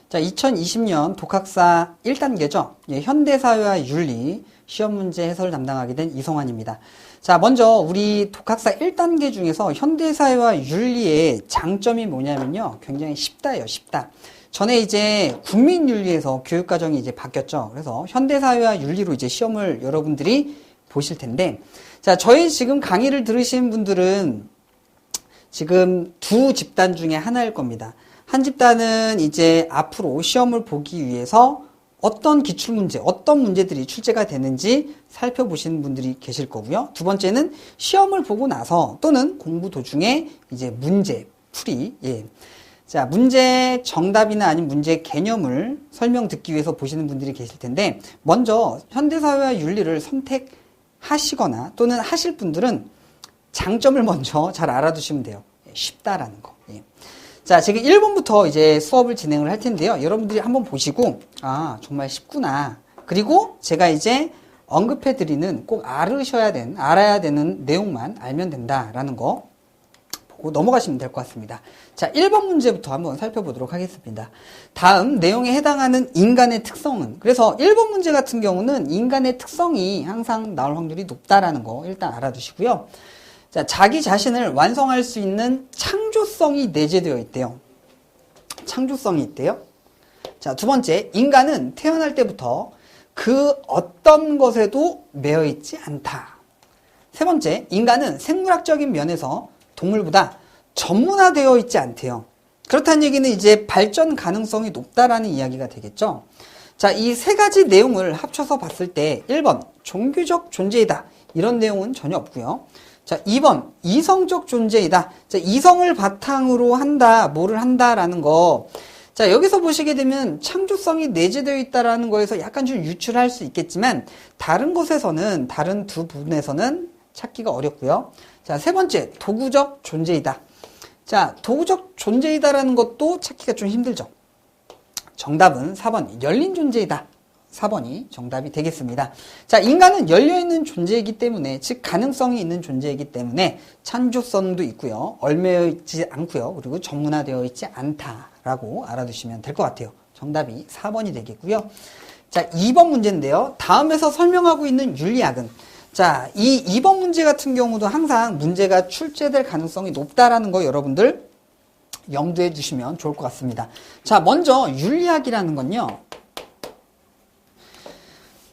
자, 2020년 독학사 1단계죠. 예, 현대사회와 윤리 시험 문제 해설을 담당하게 된 이성환입니다. 자, 먼저 우리 독학사 1단계 중에서 현대사회와 윤리의 장점이 뭐냐면요. 굉장히 쉽다예요, 쉽다. 전에 이제 국민윤리에서 교육과정이 이제 바뀌었죠. 그래서 현대사회와 윤리로 이제 시험을 여러분들이 보실 텐데, 자, 저희 지금 강의를 들으신 분들은 지금 두 집단 중에 하나일 겁니다. 한 집단은 이제 앞으로 시험을 보기 위해서 어떤 기출문제, 어떤 문제들이 출제가 되는지 살펴보시는 분들이 계실 거고요. 두 번째는 시험을 보고 나서 또는 공부 도중에 이제 문제 풀이, 예. 자, 문제 정답이나 아니면 문제 개념을 설명 듣기 위해서 보시는 분들이 계실 텐데, 먼저 현대사회와 윤리를 선택하시거나 또는 하실 분들은 장점을 먼저 잘 알아두시면 돼요. 예, 쉽다라는 거. 예. 자, 지금 1번부터 이제 수업을 진행을 할 텐데요. 여러분들이 한번 보시고, 아, 정말 쉽구나. 그리고 제가 이제 언급해드리는 꼭 알아야 되는 내용만 알면 된다라는 거 보고 넘어가시면 될 것 같습니다. 자, 1번 문제부터 한번 살펴보도록 하겠습니다. 다음 내용에 해당하는 인간의 특성은, 그래서 1번 문제 같은 경우는 인간의 특성이 항상 나올 확률이 높다라는 거 일단 알아두시고요. 자, 자기 자신을 완성할 수 있는 창조성이 내재되어 있대요. 창조성이 있대요. 자, 두 번째, 인간은 태어날 때부터 그 어떤 것에도 매여 있지 않다. 세 번째, 인간은 생물학적인 면에서 동물보다 전문화되어 있지 않대요. 그렇다는 얘기는 이제 발전 가능성이 높다라는 이야기가 되겠죠. 자, 이 세 가지 내용을 합쳐서 봤을 때 1번, 종교적 존재이다. 이런 내용은 전혀 없고요. 자, 2번, 이성적 존재이다. 자, 이성을 바탕으로 한다, 뭐를 한다라는 거. 자, 여기서 보시게 되면 창조성이 내재되어 있다라는 거에서 약간 좀 유출할 수 있겠지만, 다른 곳에서는, 다른 두 부분에서는 찾기가 어렵고요. 자, 세 번째, 도구적 존재이다. 자, 도구적 존재이다라는 것도 찾기가 좀 힘들죠. 정답은 4번, 열린 존재이다. 4번이 정답이 되겠습니다. 자, 인간은 열려있는 존재이기 때문에, 즉 가능성이 있는 존재이기 때문에 창조성도 있고요. 얽매여 있지 않고요. 그리고 전문화되어 있지 않다라고 알아두시면 될 것 같아요. 정답이 4번이 되겠고요. 자, 2번 문제인데요. 다음에서 설명하고 있는 윤리학은, 자, 이 2번 문제 같은 경우도 항상 문제가 출제될 가능성이 높다라는 거 여러분들 염두해 두시면 좋을 것 같습니다. 자, 먼저 윤리학이라는 건요.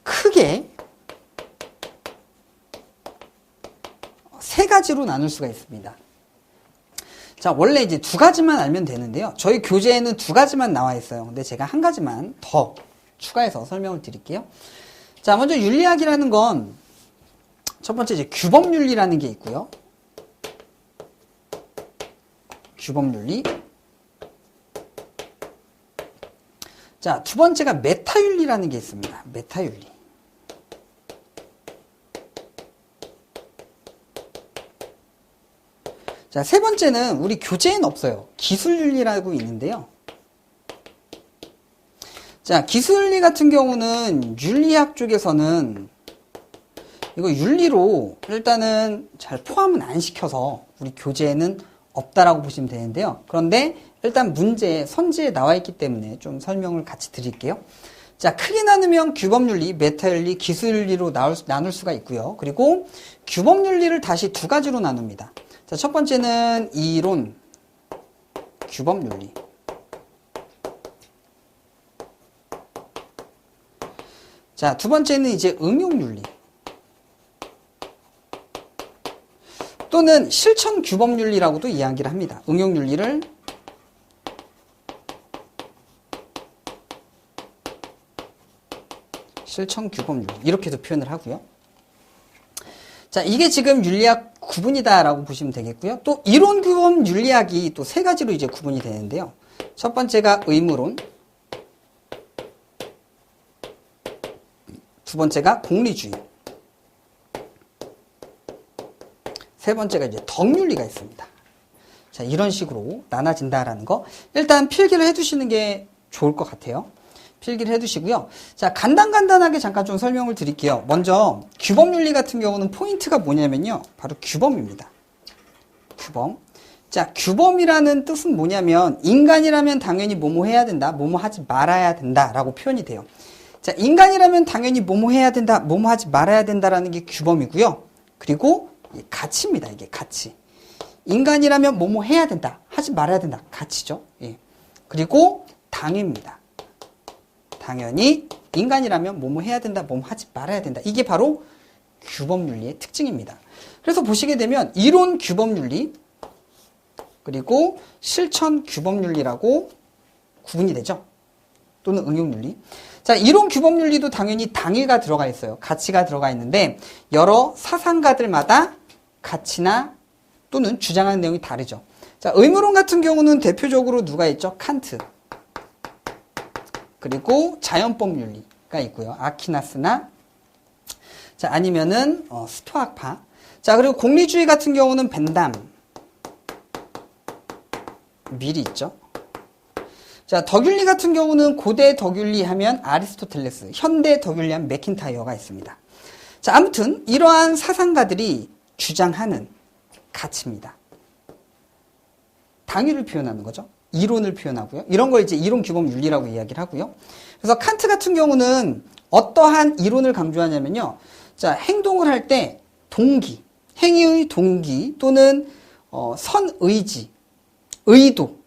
크게 세 가지로 나눌 수가 있습니다. 자, 원래 이제 두 가지만 알면 되는데요. 저희 교재에는 두 가지만 나와 있어요. 근데 제가 한 가지만 더 추가해서 설명을 드릴게요. 자, 먼저 윤리학이라는 건 첫 번째 이제 규범윤리라는 게 있고요. 규범윤리. 자, 두 번째가 메타윤리라는 게 있습니다. 메타윤리. 자, 세 번째는 우리 교재에는 없어요. 기술윤리라고 있는데요. 자, 기술윤리 같은 경우는 윤리학 쪽에서는 이거 윤리로 일단은 잘 포함은 안 시켜서 우리 교재에는 없다라고 보시면 되는데요. 그런데 일단 문제, 선지에 나와 있기 때문에 좀 설명을 같이 드릴게요. 자, 크게 나누면 규범윤리, 메타윤리, 기술윤리로 나눌 수가 있고요. 그리고 규범윤리를 다시 두 가지로 나눕니다. 자, 첫 번째는 이론, 규범윤리. 자, 두 번째는 이제 응용윤리. 또는 실천 규범윤리라고도 이야기를 합니다. 응용윤리를 실천 규범윤리 이렇게도 표현을 하고요. 자, 이게 지금 윤리학 구분이다라고 보시면 되겠고요. 또 이론 규범 윤리학이 또 세 가지로 이제 구분이 되는데요. 첫 번째가 의무론, 두 번째가 공리주의, 세 번째가 이제 덕윤리가 있습니다. 자, 이런 식으로 나눠진다라는 거 일단 필기를 해두시는 게 좋을 것 같아요. 필기를 해두시고요. 자, 간단하게 잠깐 좀 설명을 드릴게요. 먼저 규범윤리 같은 경우는 포인트가 뭐냐면요. 바로 규범입니다. 규범. 자, 규범이라는 뜻은 뭐냐면 인간이라면 당연히 뭐뭐 해야 된다, 뭐뭐 하지 말아야 된다라고 표현이 돼요. 자, 인간이라면 당연히 뭐뭐 해야 된다, 뭐뭐 하지 말아야 된다라는 게 규범이고요. 그리고 가치입니다. 이게 가치. 인간이라면 뭐뭐 해야 된다, 하지 말아야 된다. 가치죠. 예. 그리고 당위입니다. 당연히 인간이라면 뭐뭐 해야 된다, 뭐뭐 하지 말아야 된다. 이게 바로 규범윤리의 특징입니다. 그래서 보시게 되면 이론 규범윤리 그리고 실천 규범윤리라고 구분이 되죠. 또는 응용윤리. 자, 이론 규범윤리도 당연히 당위가 들어가 있어요. 가치가 들어가 있는데 여러 사상가들마다 가치나 또는 주장하는 내용이 다르죠. 자, 의무론 같은 경우는 대표적으로 누가 있죠? 칸트. 그리고 자연법 윤리가 있고요. 아퀴나스나 자, 아니면은 스토아파. 자, 그리고 공리주의 같은 경우는 벤담. 밀이 있죠. 자, 덕윤리 같은 경우는 고대 덕윤리 하면 아리스토텔레스, 현대 덕윤리 하면 맥킨타이어가 있습니다. 자, 아무튼 이러한 사상가들이 주장하는 가치입니다. 당위를 표현하는 거죠. 이론을 표현하고요. 이런 걸 이제 이론 규범 윤리라고 이야기를 하고요. 그래서 칸트 같은 경우는 어떠한 이론을 강조하냐면요. 자, 행동을 할 때 동기, 행위의 동기 또는 선의지, 의도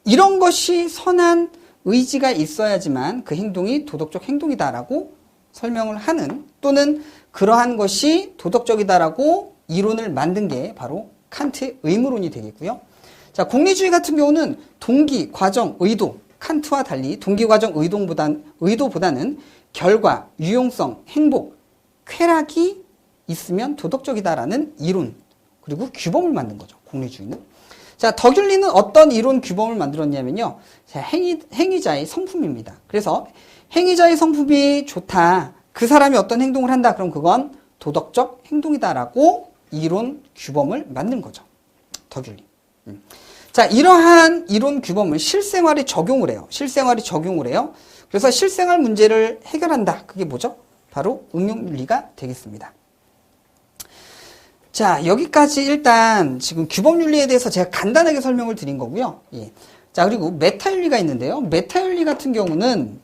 이런 것이 선한 의지가 있어야지만 그 행동이 도덕적 행동이다라고 설명을 하는 또는 그러한 것이 도덕적이다라고 이론을 만든 게 바로 칸트의 의무론이 되겠고요. 자, 공리주의 같은 경우는 동기, 과정, 의도, 칸트와 달리 동기, 과정, 의도보다는 결과, 유용성, 행복, 쾌락이 있으면 도덕적이다라는 이론, 그리고 규범을 만든 거죠, 공리주의는. 자, 덕윤리는 어떤 이론 규범을 만들었냐면요. 자, 행위자의 성품입니다. 그래서 행위자의 성품이 좋다. 그 사람이 어떤 행동을 한다. 그럼 그건 도덕적 행동이다라고 이론 규범을 만든 거죠. 덕윤리. 자, 이러한 이론 규범을 실생활에 적용을 해요. 실생활에 적용을 해요. 그래서 실생활 문제를 해결한다. 그게 뭐죠? 바로 응용윤리가 되겠습니다. 자, 여기까지 일단 지금 규범윤리에 대해서 제가 간단하게 설명을 드린 거고요. 예. 자, 그리고 메타윤리가 있는데요. 메타윤리 같은 경우는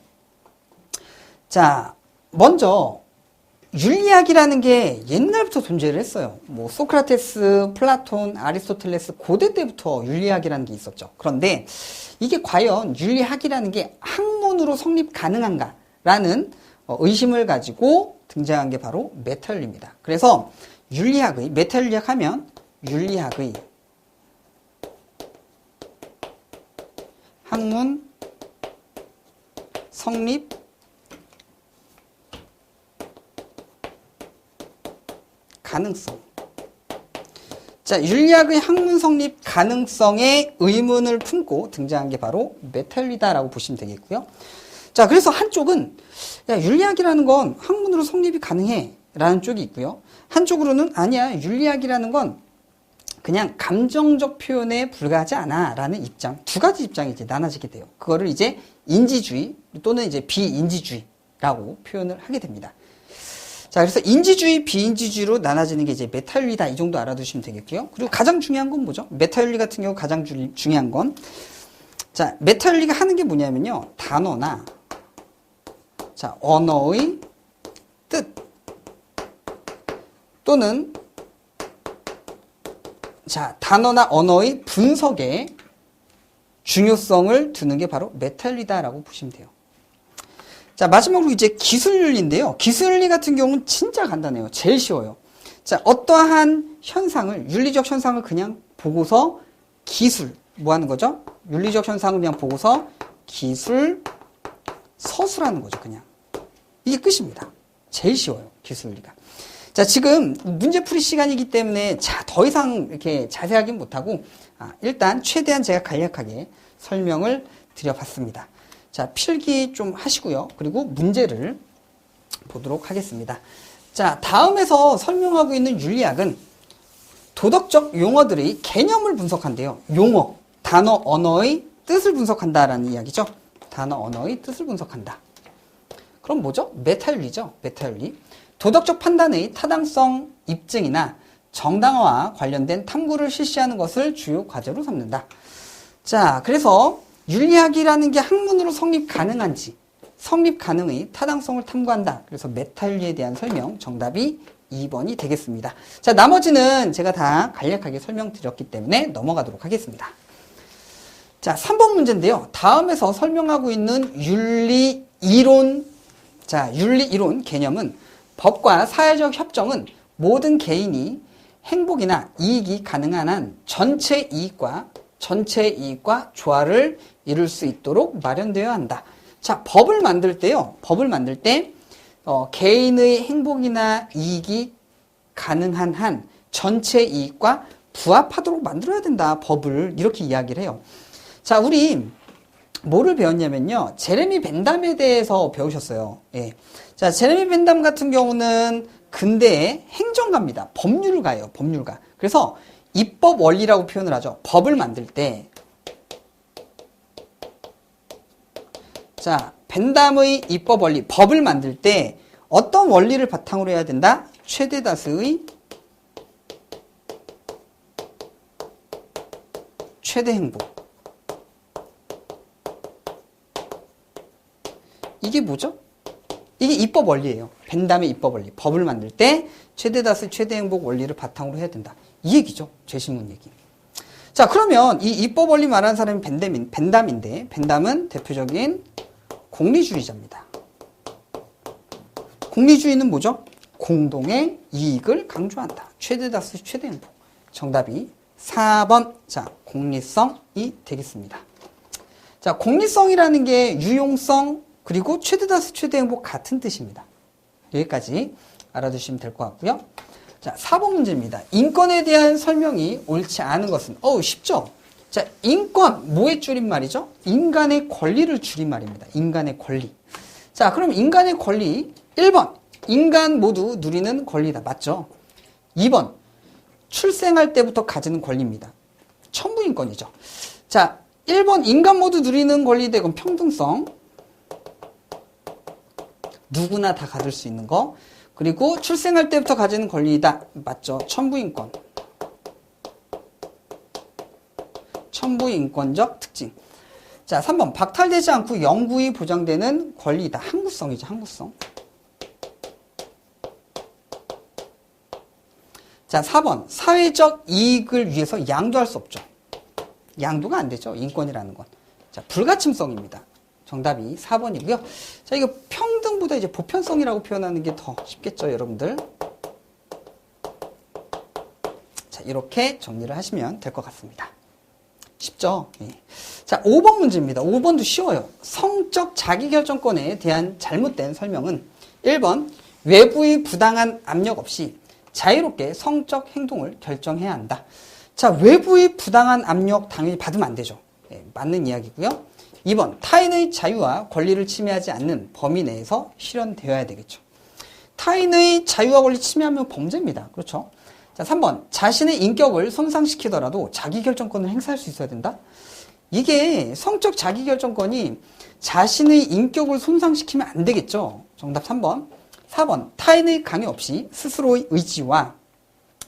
자, 먼저 윤리학이라는 게 옛날부터 존재를 했어요. 뭐 소크라테스, 플라톤, 아리스토텔레스 고대 때부터 윤리학이라는 게 있었죠. 그런데 이게 과연 윤리학이라는 게 학문으로 성립 가능한가라는 의심을 가지고 등장한 게 바로 메타윤리입니다. 그래서 윤리학의 메타윤리학 하면 윤리학의 학문 성립 가능성. 자, 윤리학의 학문 성립 가능성에 의문을 품고 등장한 게 바로 메타윤리다라고 보시면 되겠고요. 자, 그래서 한쪽은 야, 윤리학이라는 건 학문으로 성립이 가능해 라는 쪽이 있고요. 한쪽으로는 아니야, 윤리학이라는 건 그냥 감정적 표현에 불과하지 않아 라는 입장, 두 가지 입장이 이제 나눠지게 돼요. 그거를 이제 인지주의 또는 이제 비인지주의라고 표현을 하게 됩니다. 자, 그래서 인지주의, 비인지주의로 나눠지는 게 이제 메타윤리다. 이 정도 알아두시면 되겠고요. 그리고 가장 중요한 건 뭐죠? 메타윤리 같은 경우 가장 중요한 건 자, 메타윤리가 하는 게 뭐냐면요. 단어나 자, 언어의 뜻 또는 자, 단어나 언어의 분석에 중요성을 두는 게 바로 메타윤리다라고 보시면 돼요. 자, 마지막으로 이제 기술윤리인데요. 기술윤리 같은 경우는 진짜 간단해요. 제일 쉬워요. 자, 어떠한 현상을, 윤리적 현상을 그냥 보고서 기술, 뭐 하는 거죠? 윤리적 현상을 그냥 보고서 기술, 서술하는 거죠, 그냥. 이게 끝입니다. 제일 쉬워요, 기술윤리가. 자, 지금 문제풀이 시간이기 때문에 더 이상 이렇게 자세하긴 못하고, 일단 최대한 제가 간략하게 설명을 드려봤습니다. 자, 필기 좀 하시고요. 그리고 문제를 보도록 하겠습니다. 자, 다음에서 설명하고 있는 윤리학은 도덕적 용어들의 개념을 분석한대요. 용어, 단어, 언어의 뜻을 분석한다라는 이야기죠. 단어, 언어의 뜻을 분석한다. 그럼 뭐죠? 메타윤리죠. 메타윤리. 도덕적 판단의 타당성 입증이나 정당화와 관련된 탐구를 실시하는 것을 주요 과제로 삼는다. 자, 그래서 윤리학이라는 게 학문으로 성립 가능한지, 성립 가능의 타당성을 탐구한다. 그래서 메타윤리에 대한 설명, 정답이 2번이 되겠습니다. 자, 나머지는 제가 다 간략하게 설명드렸기 때문에 넘어가도록 하겠습니다. 자, 3번 문제인데요. 다음에서 설명하고 있는 윤리 이론, 자, 윤리 이론 개념은 법과 사회적 협정은 모든 개인이 행복이나 이익이 가능한 한 전체 이익과 조화를 이룰 수 있도록 마련되어야 한다. 자, 법을 만들 때요. 법을 만들 때 개인의 행복이나 이익이 가능한 한 전체 이익과 부합하도록 만들어야 된다. 법을 이렇게 이야기를 해요. 자, 우리 뭐를 배웠냐면요. 제레미 벤담에 대해서 배우셨어요. 예. 자, 제레미 벤담 같은 경우는 근대의 행정가입니다. 법률가예요. 법률가. 그래서 입법 원리라고 표현을 하죠. 법을 만들 때. 자, 벤담의 입법 원리, 법을 만들 때 어떤 원리를 바탕으로 해야 된다? 최대 다수의 최대 행복. 이게 뭐죠? 이게 입법 원리예요. 벤담의 입법 원리. 법을 만들 때 최대 다수 최대 행복 원리를 바탕으로 해야 된다. 이 얘기죠. 죄신문 얘기. 자, 그러면 이 입법 원리 말하는 사람이 벤담인데 벤담은 대표적인 공리주의자입니다. 공리주의는 뭐죠? 공동의 이익을 강조한다. 최대 다수 최대 행복. 정답이 4번. 자, 공리성이 되겠습니다. 자, 공리성이라는 게 유용성 그리고 최대 다수 최대 행복 같은 뜻입니다. 여기까지 알아두시면 될 것 같고요. 자, 4번 문제입니다. 인권에 대한 설명이 옳지 않은 것은 쉽죠? 자, 인권 뭐의 줄임말이죠? 인간의 권리를 줄임말입니다. 인간의 권리. 자, 그럼 인간의 권리 1번 인간 모두 누리는 권리다. 맞죠? 2번 출생할 때부터 가지는 권리입니다. 천부인권이죠. 자, 1번 인간 모두 누리는 권리 대금 평등성. 누구나 다 가질 수 있는 거. 그리고 출생할 때부터 가지는 권리이다. 맞죠? 천부인권. 천부인권적 특징. 자, 3번 박탈되지 않고 영구히 보장되는 권리이다. 항구성이죠. 항구성. 자, 4번 사회적 이익을 위해서 양도할 수 없죠. 양도가 안 되죠. 인권이라는 건. 자, 불가침성입니다. 정답이 4번이고요. 자, 이거 평등보다 이제 보편성이라고 표현하는 게 더 쉽겠죠, 여러분들. 자, 이렇게 정리를 하시면 될 것 같습니다. 쉽죠? 예. 자, 5번 문제입니다. 5번도 쉬워요. 성적 자기결정권에 대한 잘못된 설명은 1번 외부의 부당한 압력 없이 자유롭게 성적 행동을 결정해야 한다. 자, 외부의 부당한 압력 당연히 받으면 안 되죠. 예, 맞는 이야기고요. 2번 타인의 자유와 권리를 침해하지 않는 범위 내에서 실현되어야 되겠죠. 타인의 자유와 권리 침해하면 범죄입니다. 그렇죠? 자, 3번 자신의 인격을 손상시키더라도 자기결정권을 행사할 수 있어야 된다. 이게 성적 자기결정권이 자신의 인격을 손상시키면 안 되겠죠. 정답 3번. 4번 타인의 강요 없이 스스로의 의지와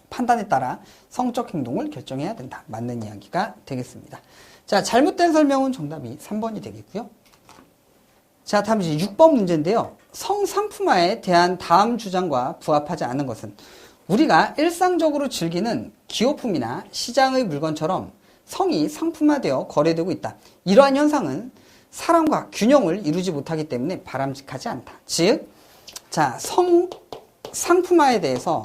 판단에 따라 성적 행동을 결정해야 된다. 맞는 이야기가 되겠습니다. 자, 잘못된 설명은 정답이 3번이 되겠고요. 자, 다음 이제 6번 문제인데요. 성상품화에 대한 다음 주장과 부합하지 않은 것은 우리가 일상적으로 즐기는 기호품이나 시장의 물건처럼 성이 상품화되어 거래되고 있다. 이러한 현상은 사람과 균형을 이루지 못하기 때문에 바람직하지 않다. 즉, 자, 상품화에 대해서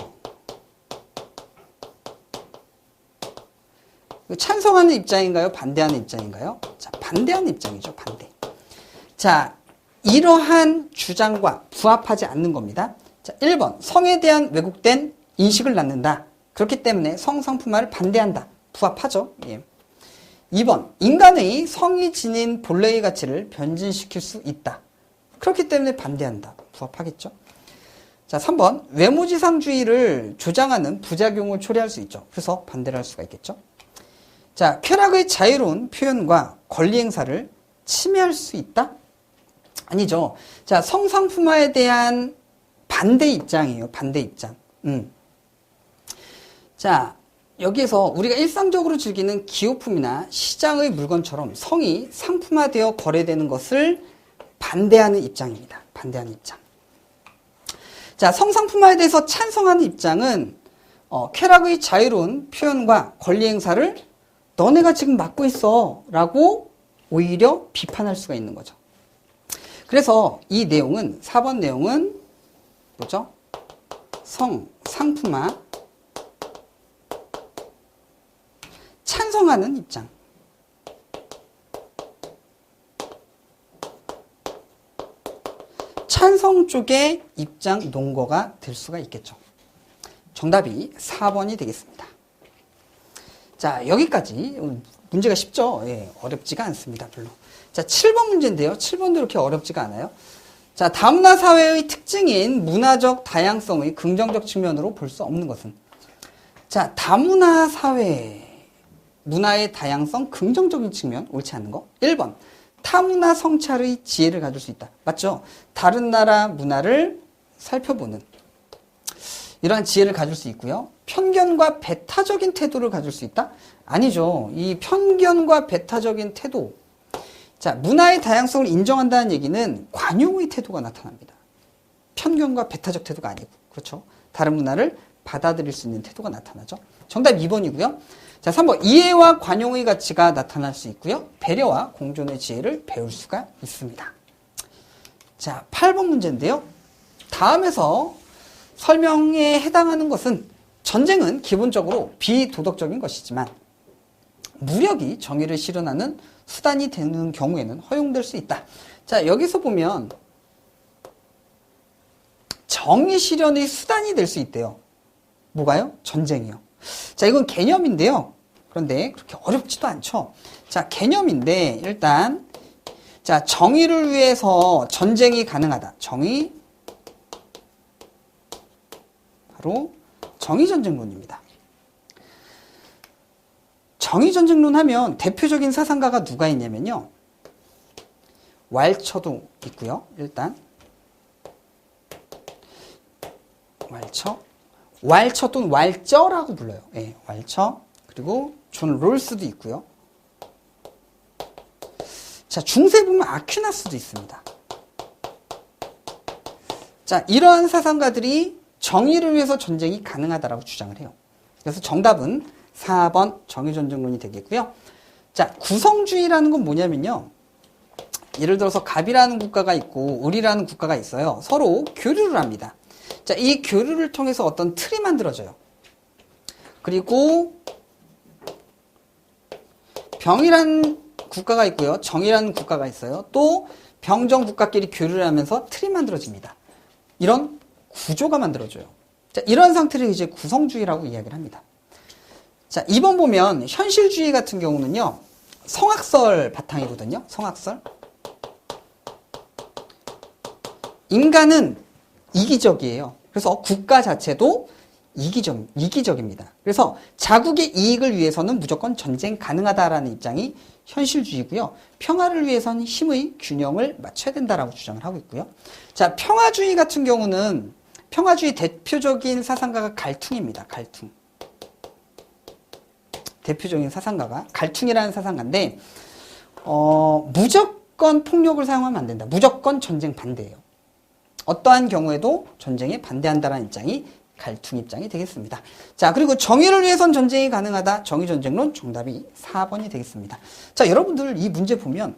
찬성하는 입장인가요? 반대하는 입장인가요? 자, 반대하는 입장이죠. 반대. 자, 이러한 주장과 부합하지 않는 겁니다. 자, 1번 성에 대한 왜곡된 인식을 낳는다. 그렇기 때문에 성상품화를 반대한다. 부합하죠. 예. 2번 인간의 성이 지닌 본래의 가치를 변질시킬 수 있다. 그렇기 때문에 반대한다. 부합하겠죠. 자, 3번 외모지상주의를 조장하는 부작용을 초래할 수 있죠. 그래서 반대를 할 수가 있겠죠. 자, 쾌락의 자유로운 표현과 권리 행사를 침해할 수 있다? 아니죠. 자, 성상품화에 대한 반대 입장이에요. 반대 입장. 자, 여기에서 우리가 일상적으로 즐기는 기호품이나 시장의 물건처럼 성이 상품화되어 거래되는 것을 반대하는 입장입니다. 반대하는 입장. 자, 성상품화에 대해서 찬성하는 입장은 쾌락의 자유로운 표현과 권리 행사를 너네가 지금 막고 있어 라고 오히려 비판할 수가 있는 거죠. 그래서 이 내용은 4번 내용은 뭐죠? 상품화 찬성하는 입장. 찬성 쪽의 입장 논거가 될 수가 있겠죠. 정답이 4번이 되겠습니다. 자, 여기까지 문제가 쉽죠? 예, 어렵지가 않습니다. 별로. 자, 7번 문제인데요. 7번도 이렇게 어렵지가 않아요. 자, 다문화 사회의 특징인 문화적 다양성의 긍정적 측면으로 볼 수 없는 것은? 자, 다문화 사회 문화의 다양성 긍정적인 측면 옳지 않는 거. 1번 타문화 성찰의 지혜를 가질 수 있다. 맞죠? 다른 나라 문화를 살펴보는 이러한 지혜를 가질 수 있고요. 편견과 배타적인 태도를 가질 수 있다? 아니죠. 이 편견과 배타적인 태도. 자, 문화의 다양성을 인정한다는 얘기는 관용의 태도가 나타납니다. 편견과 배타적 태도가 아니고. 그렇죠? 다른 문화를 받아들일 수 있는 태도가 나타나죠. 정답 2번이고요. 자, 3번 이해와 관용의 가치가 나타날 수 있고요. 배려와 공존의 지혜를 배울 수가 있습니다. 자, 8번 문제인데요. 다음에서 설명에 해당하는 것은 전쟁은 기본적으로 비도덕적인 것이지만 무력이 정의를 실현하는 수단이 되는 경우에는 허용될 수 있다. 자, 여기서 보면 정의 실현의 수단이 될 수 있대요. 뭐가요? 전쟁이요. 자, 이건 개념인데요. 그런데 그렇게 어렵지도 않죠. 자, 개념인데 일단 자, 정의를 위해서 전쟁이 가능하다. 정의 바로 정의전쟁론입니다. 정의전쟁론 하면 대표적인 사상가가 누가 있냐면요. 왈처도 있고요. 일단 왈처 또는 왈쩌라고 불러요. 예, 왈처. 그리고 존 롤스도 있고요. 자, 중세 보면 아퀴나스도 있습니다. 자, 이러한 사상가들이 정의를 위해서 전쟁이 가능하다라고 주장을 해요. 그래서 정답은 4번 정의전쟁론이 되겠고요. 자, 구성주의라는 건 뭐냐면요. 예를 들어서 갑이라는 국가가 있고 을이라는 국가가 있어요. 서로 교류를 합니다. 자, 이 교류를 통해서 어떤 틀이 만들어져요. 그리고 병이라는 국가가 있고요. 정이라는 국가가 있어요. 또 병정 국가끼리 교류를 하면서 틀이 만들어집니다. 이런 구조가 만들어져요. 자, 이런 상태를 이제 구성주의라고 이야기를 합니다. 자, 2번 보면 현실주의 같은 경우는요. 성악설 바탕이거든요. 성악설. 인간은 이기적이에요. 그래서 국가 자체도 이기적입니다. 그래서 자국의 이익을 위해서는 무조건 전쟁 가능하다라는 입장이 현실주의고요. 평화를 위해서는 힘의 균형을 맞춰야 된다라고 주장을 하고 있고요. 자, 평화주의 같은 경우는 평화주의 대표적인 사상가가 갈퉁입니다. 갈퉁. 대표적인 사상가가 갈퉁이라는 사상가인데 무조건 폭력을 사용하면 안 된다. 무조건 전쟁 반대예요. 어떠한 경우에도 전쟁에 반대한다는 입장이 갈퉁 입장이 되겠습니다. 자, 그리고 정의를 위해선 전쟁이 가능하다. 정의전쟁론 정답이 4번이 되겠습니다. 자, 여러분들 이 문제 보면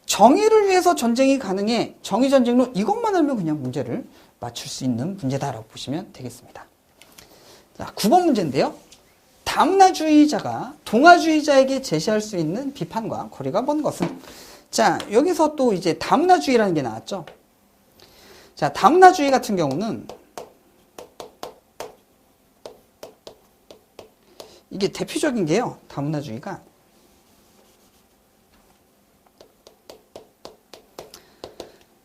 정의를 위해서 전쟁이 가능해. 정의전쟁론 이것만 알면 그냥 문제를 맞출 수 있는 문제다라고 보시면 되겠습니다. 자, 9번 문제인데요. 다문화주의자가 동화주의자에게 제시할 수 있는 비판과 거리가 먼 것은? 자, 여기서 또 이제 다문화주의라는 게 나왔죠. 자, 다문화주의 같은 경우는 이게 대표적인 게요. 다문화주의가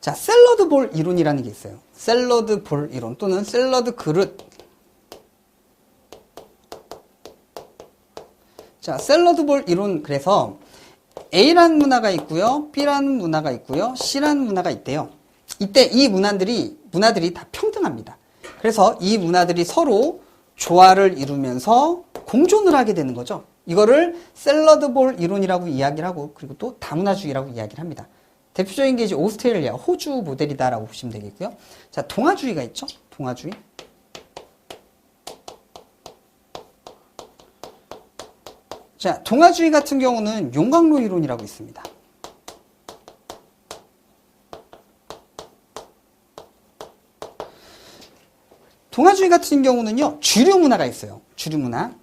자, 샐러드 볼 이론이라는 게 있어요. 샐러드 볼 이론 또는 샐러드 그릇. 자, 샐러드 볼 이론. 그래서 A라는 문화가 있고요. B라는 문화가 있고요. C라는 문화가 있대요. 이때 이 문화들이 다 평등합니다. 그래서 이 문화들이 서로 조화를 이루면서 공존을 하게 되는 거죠. 이거를 샐러드볼 이론이라고 이야기를 하고, 그리고 또 다문화주의라고 이야기를 합니다. 대표적인 게 이제 오스트레일리아, 호주 모델이다라고 보시면 되겠고요. 자, 동아주의가 있죠. 동아주의. 자, 동아주의 같은 경우는 용광로 이론이라고 있습니다. 동아주의 같은 경우는요, 주류 문화가 있어요. 주류 문화.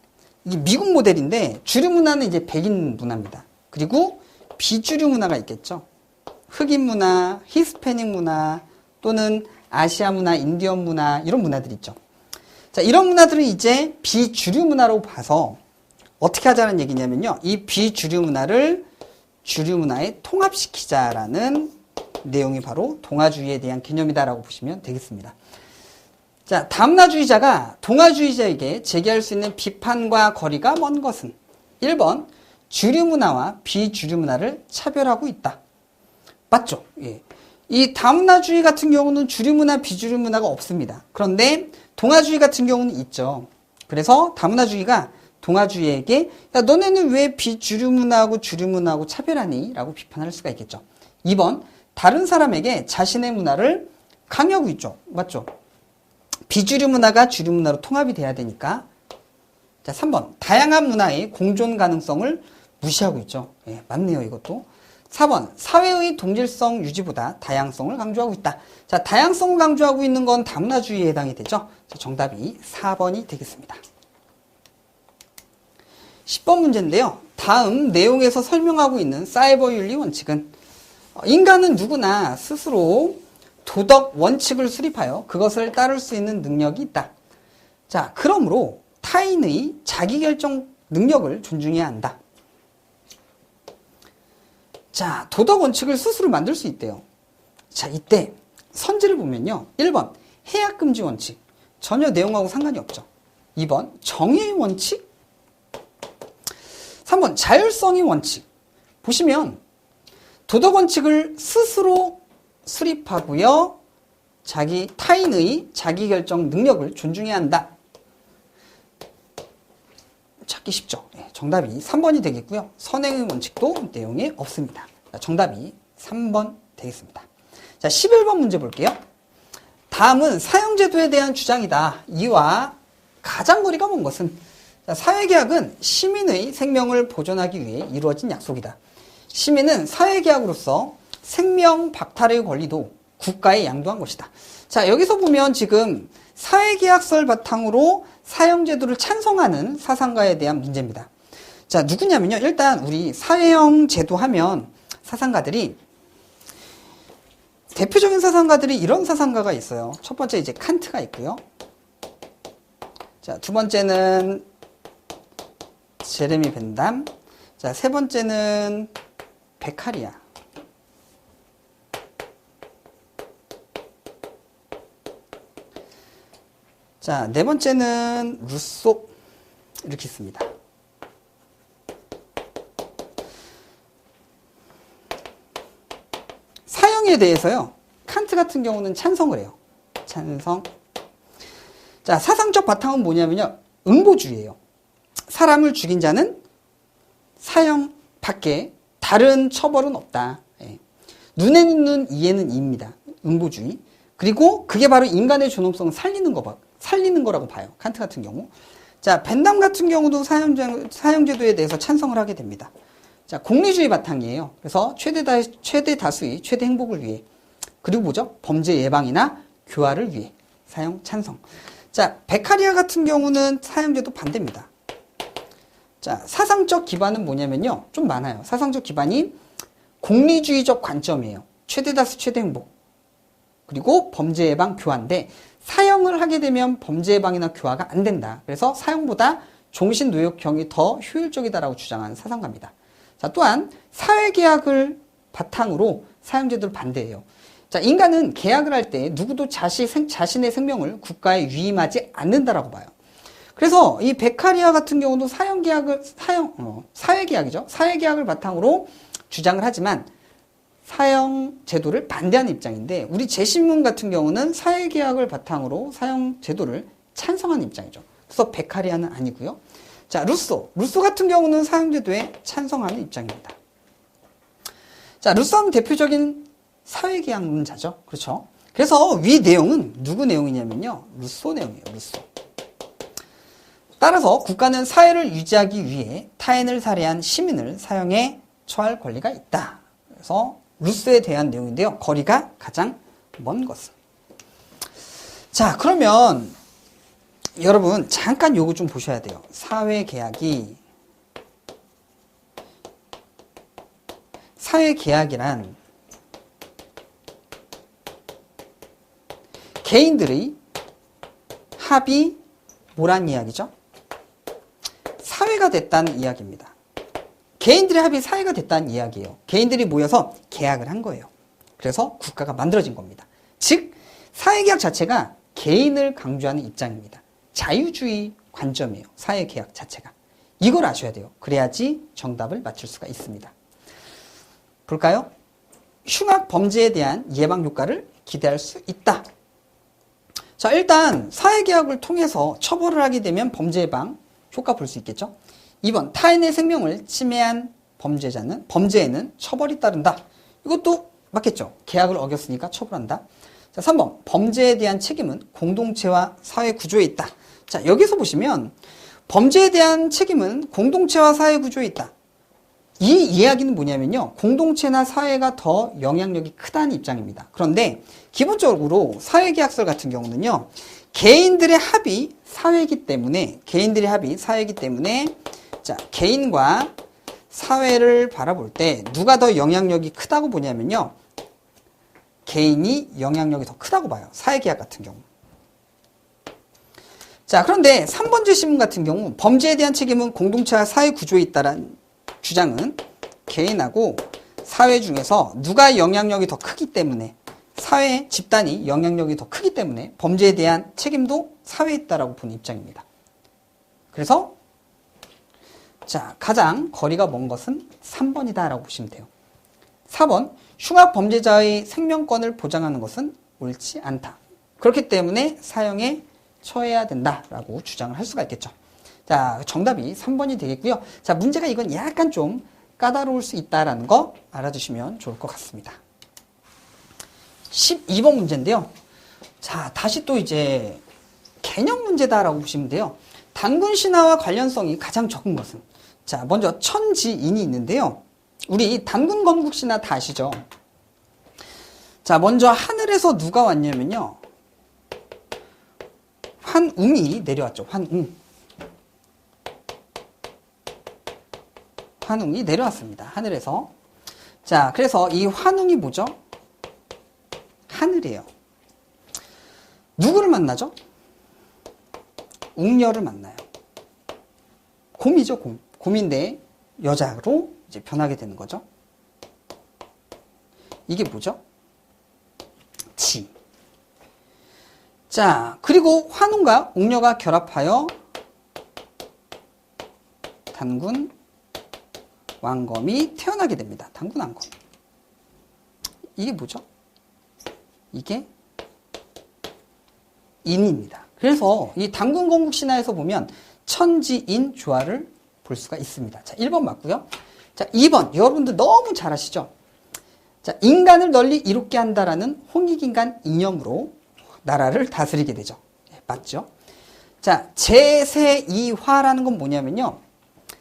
이게 미국 모델인데, 주류 문화는 이제 백인 문화입니다. 그리고 비주류 문화가 있겠죠. 흑인 문화, 히스패닉 문화, 또는 아시아 문화, 인디언 문화, 이런 문화들 있죠. 자, 이런 문화들은 이제 비주류 문화로 봐서 어떻게 하자는 얘기냐면요. 이 비주류 문화를 주류 문화에 통합시키자라는 내용이 바로 동아주의에 대한 개념이다라고 보시면 되겠습니다. 자, 다문화주의자가 동아주의자에게 제기할 수 있는 비판과 거리가 먼 것은 1번, 주류 문화와 비주류 문화를 차별하고 있다. 맞죠? 예. 이 다문화주의 같은 경우는 주류 문화, 비주류 문화가 없습니다. 그런데 동아주의 같은 경우는 있죠. 그래서 다문화주의가 동아주의에게 야, 너네는 왜 비주류 문화하고 주류 문화하고 차별하니? 라고 비판할 수가 있겠죠. 2번, 다른 사람에게 자신의 문화를 강요하고 있죠. 맞죠? 비주류 문화가 주류 문화로 통합이 돼야 되니까. 자, 3번, 다양한 문화의 공존 가능성을 무시하고 있죠. 예, 맞네요, 이것도. 4번, 사회의 동질성 유지보다 다양성을 강조하고 있다. 자, 다양성을 강조하고 있는 건 다문화주의에 해당이 되죠. 자, 정답이 4번이 되겠습니다. 10번 문제인데요. 다음 내용에서 설명하고 있는 사이버 윤리 원칙은 인간은 누구나 스스로 도덕 원칙을 수립하여 그것을 따를 수 있는 능력이 있다. 자, 그러므로 타인의 자기결정 능력을 존중해야 한다. 자, 도덕 원칙을 스스로 만들 수 있대요. 자, 이때 선지를 보면요. 1번, 해약금지 원칙. 전혀 내용하고 상관이 없죠. 2번, 정의의 원칙. 3번, 자율성의 원칙. 보시면 도덕 원칙을 스스로 수립하고요. 타인의 자기결정 능력을 존중해야 한다. 찾기 쉽죠. 네, 정답이 3번이 되겠고요. 선행의 원칙도 내용이 없습니다. 정답이 3번 되겠습니다. 자, 11번 문제 볼게요. 다음은 사형제도에 대한 주장이다. 이와 가장 거리가 먼 것은 자, 사회계약은 시민의 생명을 보존하기 위해 이루어진 약속이다. 시민은 사회계약으로서 생명 박탈의 권리도 국가에 양도한 것이다. 자, 여기서 보면 지금 사회계약서를 바탕으로 사형제도를 찬성하는 사상가에 대한 문제입니다. 자, 누구냐면요. 일단 우리 사형제도 하면 사상가들이 대표적인 사상가들이 이런 사상가가 있어요. 첫 번째 이제 칸트가 있고요. 자, 두 번째는 제레미 벤담. 자, 세 번째는 베카리아. 자, 네 번째는 루소. 이렇게 있습니다. 사형에 대해서요. 칸트 같은 경우는 찬성을 해요. 찬성. 자, 사상적 바탕은 뭐냐면요. 응보주의예요. 사람을 죽인 자는 사형 밖에 다른 처벌은 없다. 예. 눈에는 눈, 이에는 이입니다. 응보주의. 그리고 그게 바로 인간의 존엄성을 살리는 거라고 봐요. 칸트 같은 경우. 자, 벤담 같은 경우도 사형제도에 대해서 찬성을 하게 됩니다. 자, 공리주의 바탕이에요. 그래서 최대 다수의 최대 행복을 위해. 그리고 뭐죠? 범죄 예방이나 교화를 위해. 사형 찬성. 자, 베카리아 같은 경우는 사형제도 반대입니다. 자, 사상적 기반은 뭐냐면요. 좀 많아요. 사상적 기반이 공리주의적 관점이에요. 최대 다수 최대 행복. 그리고 범죄 예방 교화인데 사형을 하게 되면 범죄 예방이나 교화가 안 된다. 그래서 사형보다 종신노역형이 더 효율적이다라고 주장하는 사상가입니다. 자, 또한 사회계약을 바탕으로 사형제도를 반대해요. 자, 인간은 계약을 할 때 누구도 자신의 생명을 국가에 위임하지 않는다라고 봐요. 그래서 이 베카리아 같은 경우도 사회계약이죠. 사회계약을 바탕으로 주장을 하지만 사형제도를 반대하는 입장인데 우리 제신문 같은 경우는 사회계약을 바탕으로 사형제도를 찬성하는 입장이죠. 그래서 베카리아는 아니고요. 자, 루소 같은 경우는 사용제도에 찬성하는 입장입니다. 자, 루소는 대표적인 사회계약론자죠. 그렇죠? 그래서 위 내용은 누구 내용이냐면요. 루소 내용이에요. 루소. 따라서 국가는 사회를 유지하기 위해 타인을 살해한 시민을 사형에 처할 권리가 있다. 그래서 루소에 대한 내용인데요. 거리가 가장 먼 것은. 자, 그러면 여러분 잠깐 요거 좀 보셔야 돼요. 사회계약이란 개인들의 합이 뭐란 이야기죠? 사회가 됐다는 이야기입니다. 개인들의 합이 사회가 됐다는 이야기예요. 개인들이 모여서 계약을 한 거예요. 그래서 국가가 만들어진 겁니다. 즉 사회계약 자체가 개인을 강조하는 입장입니다. 자유주의 관점이에요. 사회계약 자체가. 이걸 아셔야 돼요. 그래야지 정답을 맞출 수가 있습니다. 볼까요? 흉악 범죄에 대한 예방 효과를 기대할 수 있다. 자, 일단 사회계약을 통해서 처벌을 하게 되면 범죄 예방 효과 볼 수 있겠죠? 2번, 타인의 생명을 침해한 범죄에는 처벌이 따른다. 이것도 맞겠죠? 계약을 어겼으니까 처벌한다. 자, 3번, 범죄에 대한 책임은 공동체와 사회 구조에 있다. 자, 여기서 보시면 범죄에 대한 책임은 공동체와 사회 구조에 있다. 이 이야기는 뭐냐면요. 공동체나 사회가 더 영향력이 크다는 입장입니다. 그런데 기본적으로 사회계약서 같은 경우는요. 개인들의 합이 사회이기 때문에 자, 개인과 사회를 바라볼 때 누가 더 영향력이 크다고 보냐면요. 개인이 영향력이 더 크다고 봐요. 사회계약 같은 경우. 자, 그런데 3번째 신문 같은 경우 범죄에 대한 책임은 공동체와 사회 구조에 있다는 주장은 개인하고 사회 중에서 누가 영향력이 더 크기 때문에 사회 집단이 영향력이 더 크기 때문에 범죄에 대한 책임도 사회에 있다라고 보는 입장입니다. 그래서 자, 가장 거리가 먼 것은 3번이다라고 보시면 돼요. 4번, 흉악 범죄자의 생명권을 보장하는 것은 옳지 않다. 그렇기 때문에 사형에 처해야 된다라고 주장을 할 수가 있겠죠. 자, 정답이 3번이 되겠고요. 자, 문제가 이건 약간 좀 까다로울 수 있다라는 거 알아두시면 좋을 것 같습니다. 12번 문제인데요. 자, 다시 또 이제 개념 문제다라고 보시면 돼요. 단군 신화와 관련성이 가장 적은 것은? 자, 먼저 천지인이 있는데요. 우리 단군 건국 신화 다 아시죠? 자, 먼저 하늘에서 누가 왔냐면요. 환웅이 내려왔죠. 환웅이 내려왔습니다. 하늘에서. 자, 그래서 이 환웅이 뭐죠? 하늘이에요. 누구를 만나죠? 웅녀를 만나요. 곰이죠, 곰. 곰인데 여자로 이제 변하게 되는 거죠. 이게 뭐죠? 지. 자, 그리고 환웅과 웅녀가 결합하여 단군 왕검이 태어나게 됩니다. 단군 왕검. 이게 뭐죠? 이게 인입니다. 그래서 이 단군 건국 신화에서 보면 천지인 조화를 볼 수가 있습니다. 자, 1번 맞고요. 자, 2번. 여러분들 너무 잘 아시죠? 자, 인간을 널리 이롭게 한다라는 홍익인간 이념으로 나라를 다스리게 되죠. 네, 맞죠? 자, 제세이화라는 건 뭐냐면요.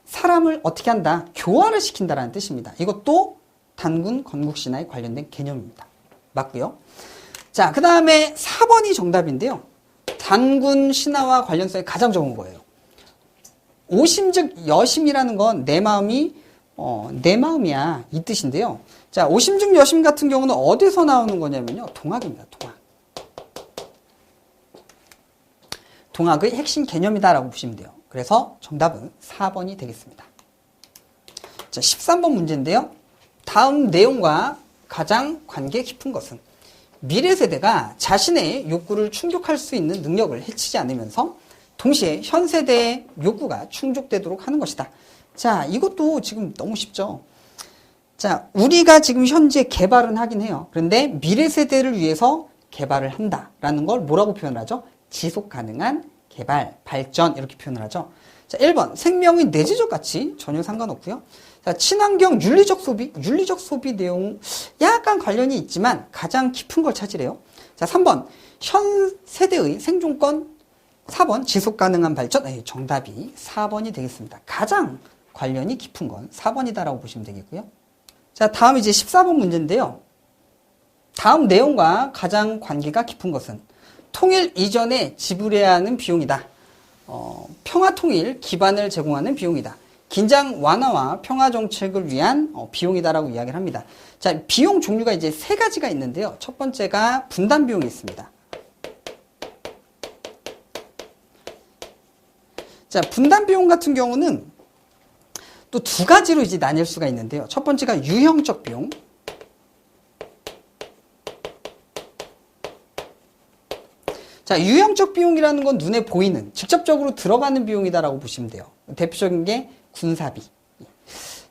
사람을 어떻게 한다? 교화를 시킨다라는 뜻입니다. 이것도 단군 건국 신화에 관련된 개념입니다. 맞고요. 자, 그 다음에 4번이 정답인데요. 단군 신화와 관련성이 가장 적은 거예요. 오심즉 여심이라는 건 내 마음이 내 마음이야 이 뜻인데요. 자, 오심즉 여심 같은 경우는 어디서 나오는 거냐면요. 동학입니다. 동학의 핵심 개념이다라고 보시면 돼요. 그래서 정답은 4번이 되겠습니다. 자, 13번 문제인데요. 다음 내용과 가장 관계 깊은 것은 미래 세대가 자신의 욕구를 충족할 수 있는 능력을 해치지 않으면서 동시에 현 세대의 욕구가 충족되도록 하는 것이다. 자, 이것도 지금 너무 쉽죠. 자, 우리가 지금 현재 개발은 하긴 해요. 그런데 미래 세대를 위해서 개발을 한다라는 걸 뭐라고 표현하죠? 지속 가능한 개발, 발전 이렇게 표현을 하죠. 자, 1번 생명의 내재적 가치 전혀 상관없고요. 자, 친환경 윤리적 소비 내용 약간 관련이 있지만 가장 깊은 걸 찾으래요. 자, 3번 현 세대의 생존권, 4번 지속 가능한 발전. 정답이 4번이 되겠습니다. 가장 관련이 깊은 건 4번이다라고 보시면 되겠고요. 자, 다음 이제 14번 문제인데요. 다음 내용과 가장 관계가 깊은 것은 통일 이전에 지불해야 하는 비용이다. 평화 통일 기반을 제공하는 비용이다. 긴장 완화와 평화 정책을 위한 비용이다라고 이야기를 합니다. 자, 비용 종류가 이제 세 가지가 있는데요. 첫 번째가 분담 비용이 있습니다. 자, 분담 비용 같은 경우는 또 두 가지로 이제 나뉠 수가 있는데요. 첫 번째가 유형적 비용. 자, 유형적 비용이라는 건 눈에 보이는, 직접적으로 들어가는 비용이다라고 보시면 돼요. 대표적인 게 군사비.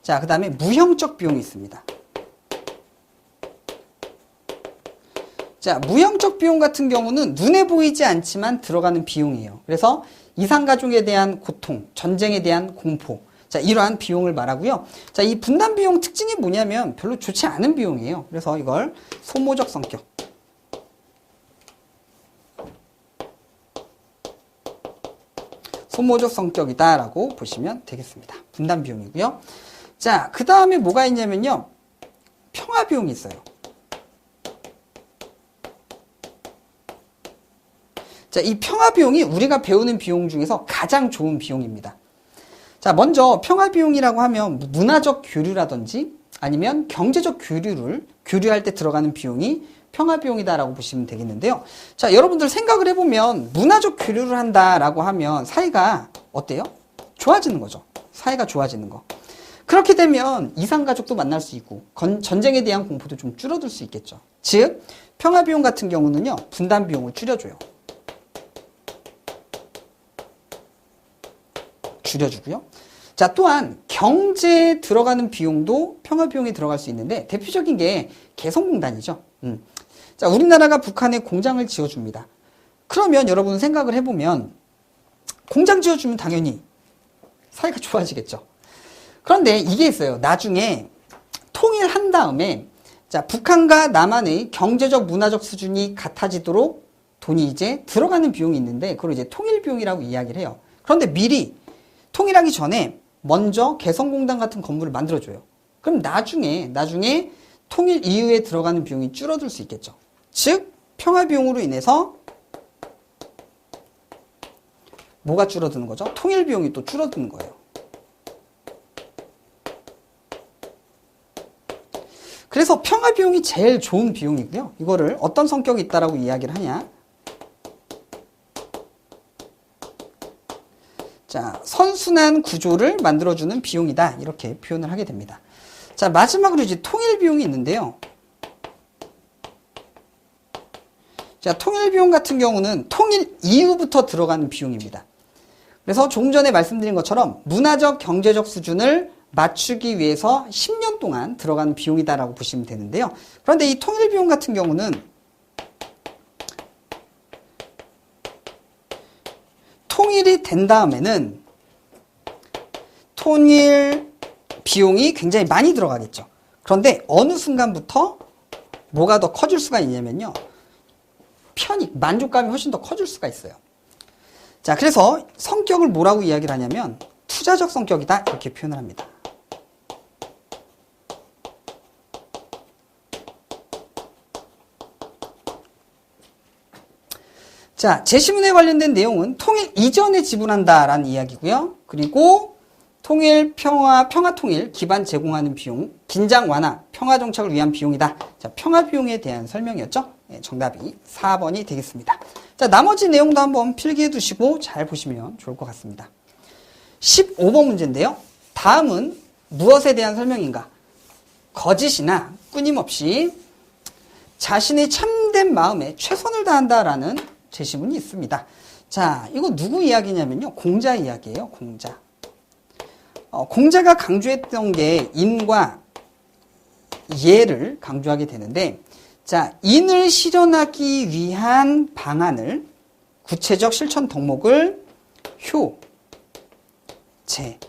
자, 그 다음에 무형적 비용이 있습니다. 자, 무형적 비용 같은 경우는 눈에 보이지 않지만 들어가는 비용이에요. 그래서 이산가족에 대한 고통, 전쟁에 대한 공포. 자, 이러한 비용을 말하고요. 자, 이 분담 비용 특징이 뭐냐면 별로 좋지 않은 비용이에요. 그래서 이걸 소모적 성격. 소모적 성격이다라고 보시면 되겠습니다. 분담 비용이고요. 자, 그 다음에 뭐가 있냐면요. 평화 비용이 있어요. 자, 이 평화 비용이 우리가 배우는 비용 중에서 가장 좋은 비용입니다. 자, 먼저 평화 비용이라고 하면 문화적 교류라든지 아니면 경제적 교류할 때 들어가는 비용이 평화 비용이다라고 보시면 되겠는데요. 자, 여러분들 생각을 해보면 문화적 교류를 한다라고 하면 사이가 어때요? 좋아지는 거죠. 사이가 좋아지는 거. 그렇게 되면 이산가족도 만날 수 있고 전쟁에 대한 공포도 좀 줄어들 수 있겠죠. 즉, 평화 비용 같은 경우는요, 분담 비용을 줄여줘요. 줄여주고요. 자, 또한 경제에 들어가는 비용도 평화 비용에 들어갈 수 있는데 대표적인 게 개성공단이죠. 자, 우리나라가 북한에 공장을 지어줍니다. 그러면 여러분 생각을 해보면 공장 지어주면 당연히 사이가 좋아지겠죠. 그런데 이게 있어요. 나중에 통일한 다음에 자, 북한과 남한의 경제적 문화적 수준이 같아지도록 돈이 이제 들어가는 비용이 있는데 그걸 이제 통일 비용이라고 이야기를 해요. 그런데 미리 통일하기 전에 먼저 개성공단 같은 건물을 만들어줘요. 그럼 나중에 통일 이후에 들어가는 비용이 줄어들 수 있겠죠. 즉, 평화 비용으로 인해서 뭐가 줄어드는 거죠? 통일 비용이 또 줄어드는 거예요. 그래서 평화 비용이 제일 좋은 비용이고요. 이거를 어떤 성격이 있다라고 이야기를 하냐? 자, 선순환 구조를 만들어주는 비용이다. 이렇게 표현을 하게 됩니다. 자, 마지막으로 이제 통일 비용이 있는데요. 자, 통일 비용 같은 경우는 통일 이후부터 들어가는 비용입니다. 그래서 조금 전에 말씀드린 것처럼 문화적, 경제적 수준을 맞추기 위해서 10년 동안 들어가는 비용이다라고 보시면 되는데요. 그런데 이 통일 비용 같은 경우는 통일이 된 다음에는 통일 비용이 굉장히 많이 들어가겠죠. 그런데 어느 순간부터 뭐가 더 커질 수가 있냐면요. 편익, 만족감이 훨씬 더 커질 수가 있어요. 자, 그래서 성격을 뭐라고 이야기를 하냐면 투자적 성격이다 이렇게 표현을 합니다. 자, 제시문에 관련된 내용은 통일 이전에 지불한다라는 이야기고요. 그리고 통일, 평화 통일 기반 제공하는 비용, 긴장 완화, 평화 정착을 위한 비용이다. 자, 평화 비용에 대한 설명이었죠. 네, 정답이 4번이 되겠습니다. 자, 나머지 내용도 한번 필기해 두시고 잘 보시면 좋을 것 같습니다. 15번 문제인데요. 다음은 무엇에 대한 설명인가? 거짓이나 끊임없이 자신의 참된 마음에 최선을 다한다라는 제시문이 있습니다. 자, 이거 누구 이야기냐면요. 공자 이야기예요. 공자. 공자가 강조했던 게 인과 예를 강조하게 되는데, 자, 인을 실현하기 위한 방안을 구체적 실천 덕목을 효, 제,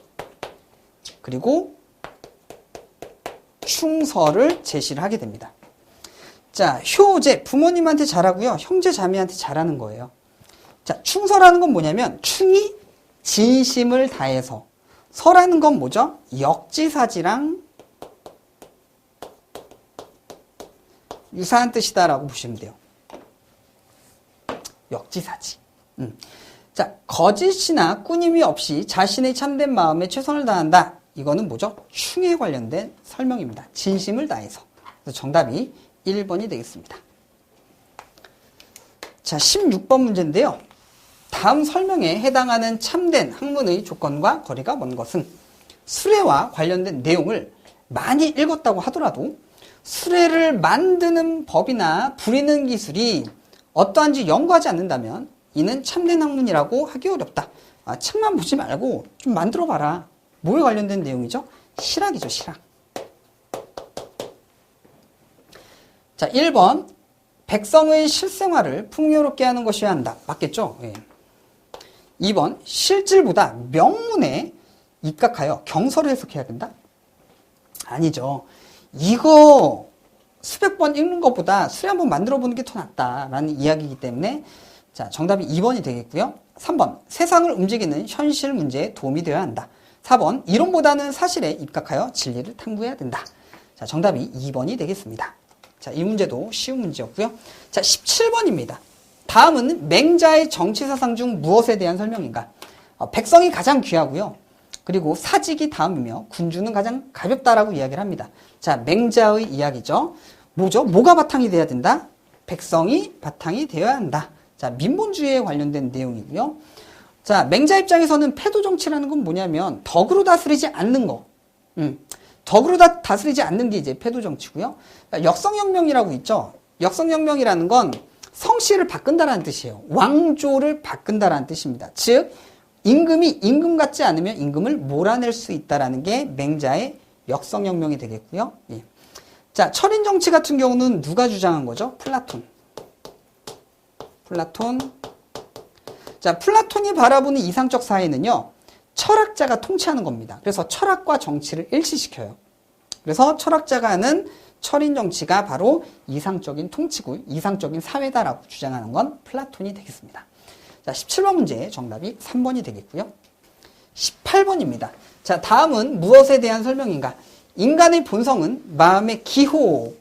그리고 충서를 제시를 하게 됩니다. 자, 효제, 부모님한테 잘하고요. 형제 자매한테 잘하는 거예요. 자, 충서라는 건 뭐냐면 충이 진심을 다해서, 서라는 건 뭐죠? 역지사지랑 유사한 뜻이다라고 보시면 돼요. 역지사지. 자, 거짓이나 꾸밈이 없이 자신의 참된 마음에 최선을 다한다. 이거는 뭐죠? 충에 관련된 설명입니다. 진심을 다해서. 그래서 정답이 1번이 되겠습니다. 자, 16번 문제인데요. 다음 설명에 해당하는 참된 학문의 조건과 거리가 먼 것은 수레와 관련된 내용을 많이 읽었다고 하더라도 수레를 만드는 법이나 부리는 기술이 어떠한지 연구하지 않는다면 이는 참된 학문이라고 하기 어렵다. 책만 보지 말고 좀 만들어 봐라. 뭐에 관련된 내용이죠? 실학이죠, 실학. 자, 1번. 백성의 실생활을 풍요롭게 하는 것이어야 한다. 맞겠죠? 예. 2번. 실질보다 명문에 입각하여 경서를 해석해야 된다? 아니죠. 이거 수백 번 읽는 것보다 수레 한번 만들어 보는 게 더 낫다라는 이야기이기 때문에 자, 정답이 2번이 되겠고요. 3번. 세상을 움직이는 현실 문제에 도움이 되어야 한다. 4번. 이론보다는 사실에 입각하여 진리를 탐구해야 된다. 자, 정답이 2번이 되겠습니다. 자, 이 문제도 쉬운 문제였고요. 자, 17번입니다. 다음은 맹자의 정치사상 중 무엇에 대한 설명인가? 백성이 가장 귀하고요. 그리고 사직이 다음이며 군주는 가장 가볍다라고 이야기를 합니다. 자, 맹자의 이야기죠. 뭐죠? 뭐가 바탕이 돼야 된다? 백성이 바탕이 되어야 한다. 자, 민본주의에 관련된 내용이고요. 자, 맹자 입장에서는 패도정치라는 건 뭐냐면 덕으로 다스리지 않는 거. 덕으로 다스리지 않는 게 이제 패도정치고요. 역성혁명이라고 있죠. 역성혁명이라는 건 성씨를 바꾼다라는 뜻이에요. 왕조를 바꾼다라는 뜻입니다. 즉 임금이 임금 같지 않으면 임금을 몰아낼 수 있다라는 게 맹자의 역성혁명이 되겠고요. 예. 자, 철인정치 같은 경우는 누가 주장한 거죠? 플라톤. 자, 플라톤이 바라보는 이상적 사회는요, 철학자가 통치하는 겁니다. 그래서 철학과 정치를 일치시켜요. 그래서 철학자가 하는 철인 정치가 바로 이상적인 통치고 이상적인 사회다라고 주장하는 건 플라톤이 되겠습니다. 자, 17번 문제 정답이 3번이 되겠고요. 18번입니다. 자, 다음은 무엇에 대한 설명인가? 인간의 본성은 마음의 기호,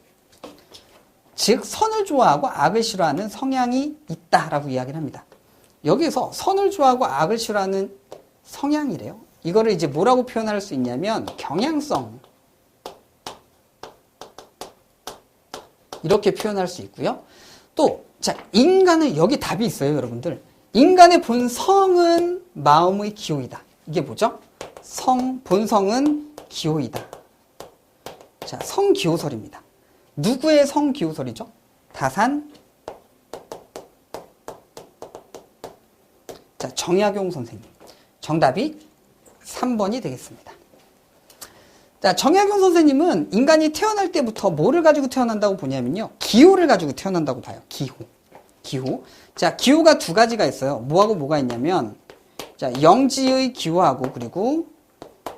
즉 선을 좋아하고 악을 싫어하는 성향이 있다라고 이야기를 합니다. 여기서 선을 좋아하고 악을 싫어하는 성향이래요. 이거를 이제 뭐라고 표현할 수 있냐면 경향성, 이렇게 표현할 수 있고요. 또 자, 인간은 여기 답이 있어요, 여러분들. 인간의 본성은 마음의 기호이다. 이게 뭐죠? 본성은 기호이다. 자, 성기호설입니다. 누구의 성기호설이죠? 다산. 자, 정약용 선생님. 정답이 3번이 되겠습니다. 자, 정약용 선생님은 인간이 태어날 때부터 뭐를 가지고 태어난다고 보냐면요. 기호를 가지고 태어난다고 봐요. 기호. 자, 기호가 두 가지가 있어요. 뭐하고 뭐가 있냐면, 자, 영지의 기호하고 그리고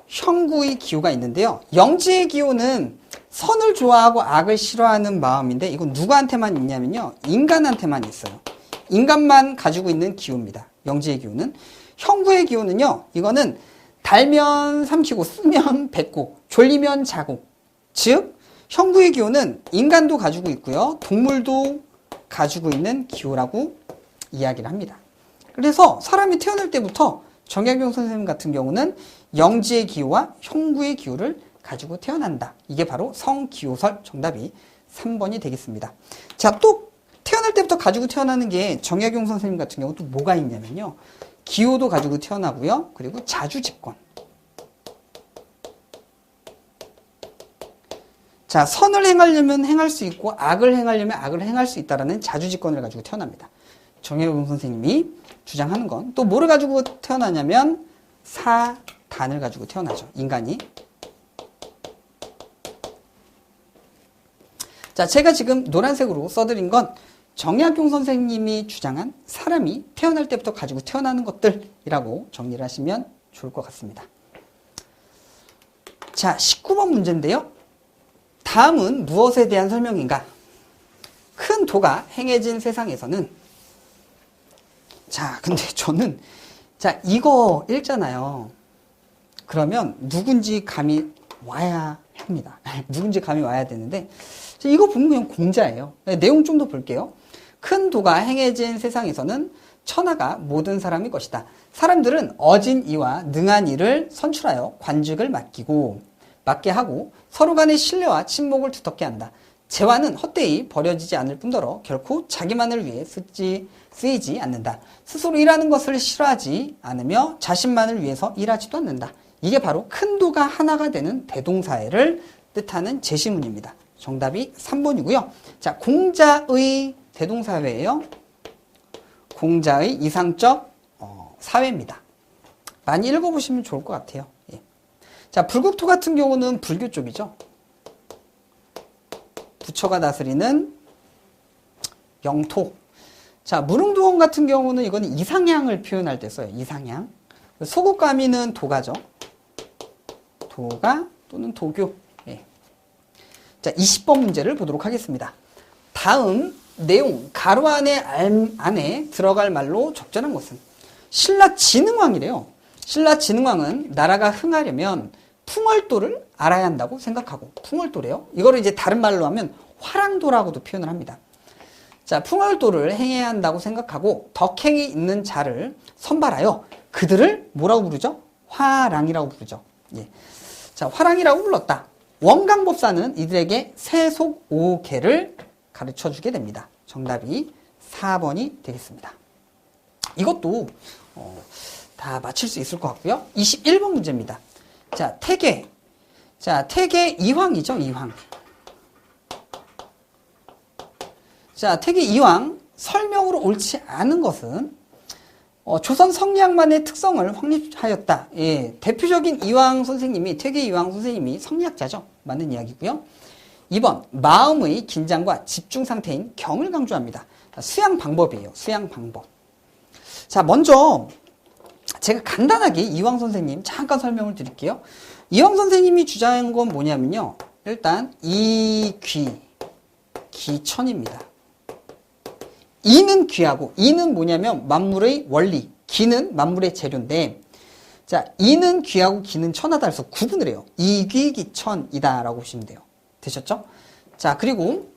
형구의 기호가 있는데요. 영지의 기호는 선을 좋아하고 악을 싫어하는 마음인데, 이건 누구한테만 있냐면요. 인간한테만 있어요. 인간만 가지고 있는 기호입니다. 영지의 기호는. 형구의 기호는요. 이거는 달면 삼키고 쓰면 뱉고 졸리면 자고. 즉 형구의 기호는 인간도 가지고 있고요. 동물도 가지고 있는 기호라고 이야기를 합니다. 그래서 사람이 태어날 때부터 정약용 선생님 같은 경우는 영지의 기호와 형구의 기호를 가지고 태어난다. 이게 바로 성기호설. 정답이 3번이 되겠습니다. 자, 또 태어날 때부터 가지고 태어나는 게 정약용 선생님 같은 경우 또 뭐가 있냐면요. 기호도 가지고 태어나고요. 그리고 자주직권. 자, 선을 행하려면 행할 수 있고 악을 행하려면 악을 행할 수 있다라는 자주직권을 가지고 태어납니다. 정약용 선생님이 주장하는 건 또 뭐를 가지고 태어나냐면 사단을 가지고 태어나죠. 인간이. 자, 제가 지금 노란색으로 써드린 건 정약용 선생님이 주장한 사람이 태어날 때부터 가지고 태어나는 것들이라고 정리를 하시면 좋을 것 같습니다. 자, 19번 문제인데요. 다음은 무엇에 대한 설명인가? 큰 도가 행해진 세상에서는, 자, 근데 저는, 자, 이거 읽잖아요. 그러면 누군지 감이 와야 합니다. 누군지 감이 와야 되는데, 이거 보면 그냥 공자예요. 내용 좀 더 볼게요. 큰 도가 행해진 세상에서는 천하가 모든 사람의 것이다. 사람들은 어진 이와 능한 이를 선출하여 관직을 맡게 하고 서로 간의 신뢰와 친목을 두텁게 한다. 재화는 헛되이 버려지지 않을 뿐더러 결코 자기만을 위해 쓰이지 않는다. 스스로 일하는 것을 싫어하지 않으며 자신만을 위해서 일하지도 않는다. 이게 바로 큰 도가 하나가 되는 대동사회를 뜻하는 제시문입니다. 정답이 3번이고요. 자, 공자의 대동사회예요. 공자의 이상적 사회입니다. 많이 읽어보시면 좋을 것 같아요. 예. 자, 불국토 같은 경우는 불교 쪽이죠. 부처가 다스리는 영토. 자, 무릉도원 같은 경우는 이거는 이상향을 표현할 때 써요. 이상향. 소국가미는 도가죠. 도가 또는 도교. 예. 자, 20번 문제를 보도록 하겠습니다. 다음 내용 가로 안에 들어갈 말로 적절한 것은? 신라진흥왕이래요. 신라진흥왕은 나라가 흥하려면 풍월도를 알아야 한다고 생각하고, 풍월도래요. 이거를 이제 다른 말로 하면 화랑도라고도 표현을 합니다. 자, 풍월도를 행해야 한다고 생각하고 덕행이 있는 자를 선발하여 그들을 뭐라고 부르죠? 화랑이라고 부르죠. 예. 자, 화랑이라고 불렀다. 원강법사는 이들에게 세속오계를 가르쳐주게 됩니다. 정답이 4번이 되겠습니다. 이것도 다 맞힐 수 있을 것 같고요. 21번 문제입니다. 자, 태계. 자, 태계 이황이죠, 이황. 자, 태계 이황 설명으로 옳지 않은 것은 조선 성리학만의 특성을 확립하였다. 예, 대표적인 이황 선생님이, 태계 이황 선생님이 성리학자죠. 맞는 이야기고요. 2번, 마음의 긴장과 집중 상태인 경을 강조합니다. 수양 방법이에요. 수양 방법. 자, 먼저 제가 간단하게 이황 선생님 잠깐 설명을 드릴게요. 이황 선생님이 주장한 건 뭐냐면요. 일단 기천입니다. 이는 귀하고, 이는 뭐냐면 만물의 원리, 기는 만물의 재료인데, 자, 이는 귀하고 기는 천하다 해서 구분을 해요. 이귀기천이다라고 보시면 돼요. 되셨죠? 자, 그리고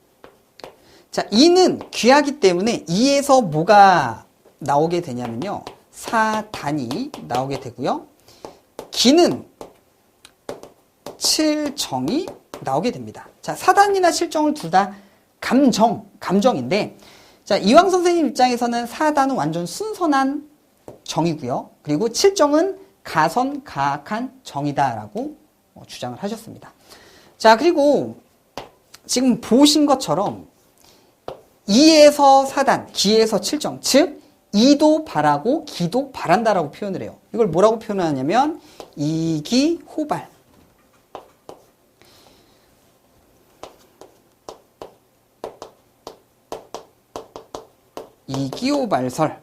자, 이는 귀하기 때문에 이에서 뭐가 나오게 되냐면요. 사단이 나오게 되고요. 기는 칠정이 나오게 됩니다. 자, 사단이나 칠정을 둘 다 감정인데, 자, 이황 선생님 입장에서는 사단은 완전 순선한 정이고요. 그리고 칠정은 가선가악한 정이다라고 주장을 하셨습니다. 자, 그리고 지금 보신 것처럼 이에서 사단, 기에서 칠정, 즉 이도 바라고 기도 바란다라고 표현을 해요. 이걸 뭐라고 표현하냐면 이기호발. 이기호발설.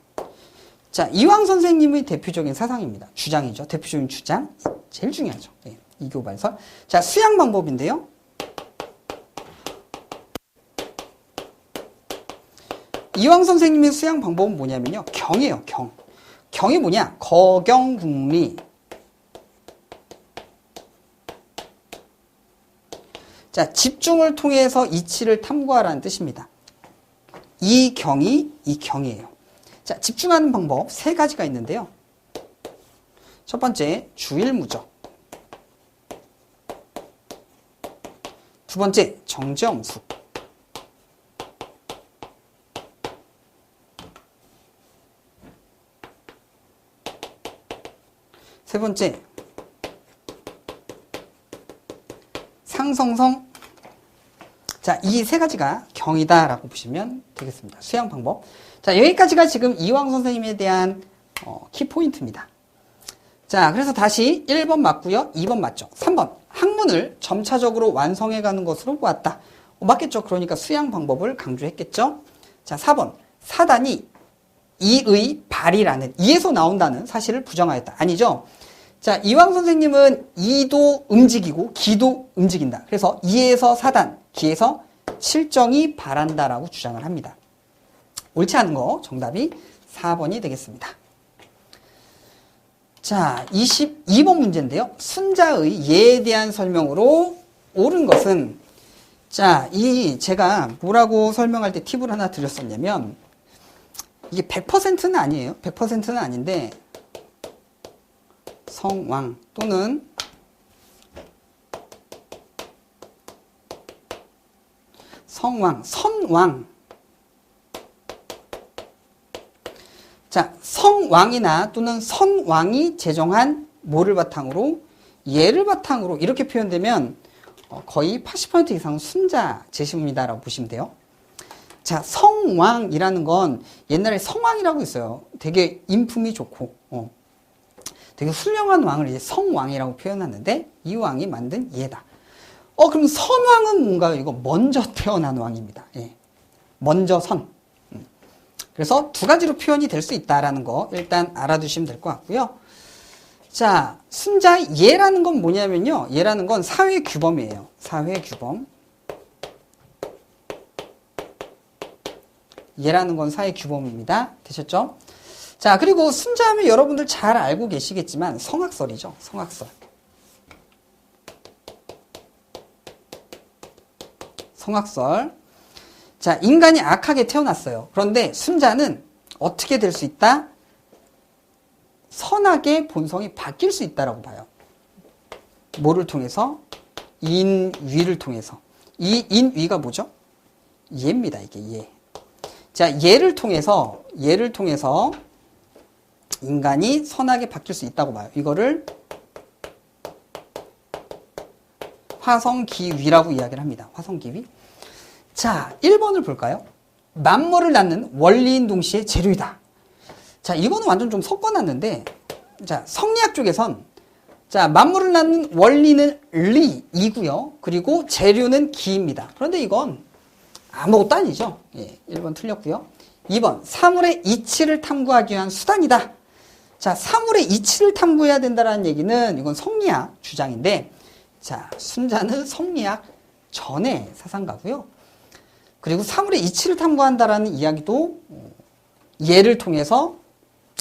자, 이황 선생님의 대표적인 사상입니다. 주장이죠. 대표적인 주장. 제일 중요하죠. 네, 이기호발설. 자, 수양 방법인데요. 이황 선생님의 수양 방법은 뭐냐면요. 경이에요, 경. 경이 뭐냐? 거경궁리. 자, 집중을 통해서 이치를 탐구하라는 뜻입니다. 이 경이에요. 자, 집중하는 방법 세 가지가 있는데요. 첫 번째, 주일무적. 두 번째, 정제엄숙. 세 번째, 상성성. 자, 이 세 가지가 경이다라고 보시면 되겠습니다. 수양 방법. 자, 여기까지가 지금 이황 선생님에 대한 키포인트입니다. 자, 그래서 다시 1번 맞고요. 2번 맞죠. 3번, 학문을 점차적으로 완성해가는 것으로 보았다. 맞겠죠. 그러니까 수양 방법을 강조했겠죠. 자, 4번. 사단이 이의 발이라는, 이에서 나온다는 사실을 부정하였다. 아니죠? 자, 이왕 선생님은 이도 움직이고 기도 움직인다. 그래서 이에서 사단, 기에서 실정이 발한다라고 주장을 합니다. 옳지 않은 거 정답이 4번이 되겠습니다. 자, 22번 문제인데요. 순자의 예에 대한 설명으로 옳은 것은, 자, 제가 뭐라고 설명할 때 팁을 하나 드렸었냐면, 이게 100%는 아니에요. 100%는 아닌데, 성왕 또는 성왕, 선왕. 자, 성왕이나 또는 선왕이 제정한 뭐를 바탕으로? 예를 바탕으로 이렇게 표현되면 거의 80% 이상은 순자 제시문이다라고 보시면 돼요. 자, 성왕이라는 건 옛날에 성왕이라고 있어요. 되게 인품이 좋고, 되게 훌륭한 왕을 이제 성왕이라고 표현하는데 이 왕이 만든 예다. 그럼 선왕은 뭔가요? 이거 먼저 태어난 왕입니다. 예. 먼저 선. 그래서 두 가지로 표현이 될 수 있다라는 거 일단 알아두시면 될 것 같고요. 자, 순자 예라는 건 뭐냐면요. 예라는 건 사회 규범이에요. 사회 규범. 예라는 건 사회 규범입니다. 되셨죠? 자, 그리고 순자하면 여러분들 잘 알고 계시겠지만 성악설이죠. 성악설. 성악설. 자, 인간이 악하게 태어났어요. 그런데 순자는 어떻게 될 수 있다? 선악의 본성이 바뀔 수 있다라고 봐요. 뭐를 통해서? 인위를 통해서. 이 인위가 뭐죠? 예입니다. 이게 예. 자, 예를 통해서 인간이 선하게 바뀔 수 있다고 봐요. 이거를 화성기위라고 이야기를 합니다. 화성기위. 자, 1번을 볼까요? 만물을 낳는 원리인 동시에 재료이다. 자, 이거는 완전 좀 섞어놨는데, 자, 성리학 쪽에선, 자, 만물을 낳는 원리는 리이고요. 그리고 재료는 기입니다. 그런데 이건 아무것도 아니죠. 예, 1번 틀렸고요. 2번, 사물의 이치를 탐구하기 위한 수단이다. 자, 사물의 이치를 탐구해야 된다는 얘기는 이건 성리학 주장인데, 자, 순자는 성리학 전의 사상가고요. 그리고 사물의 이치를 탐구한다라는 이야기도 예를 통해서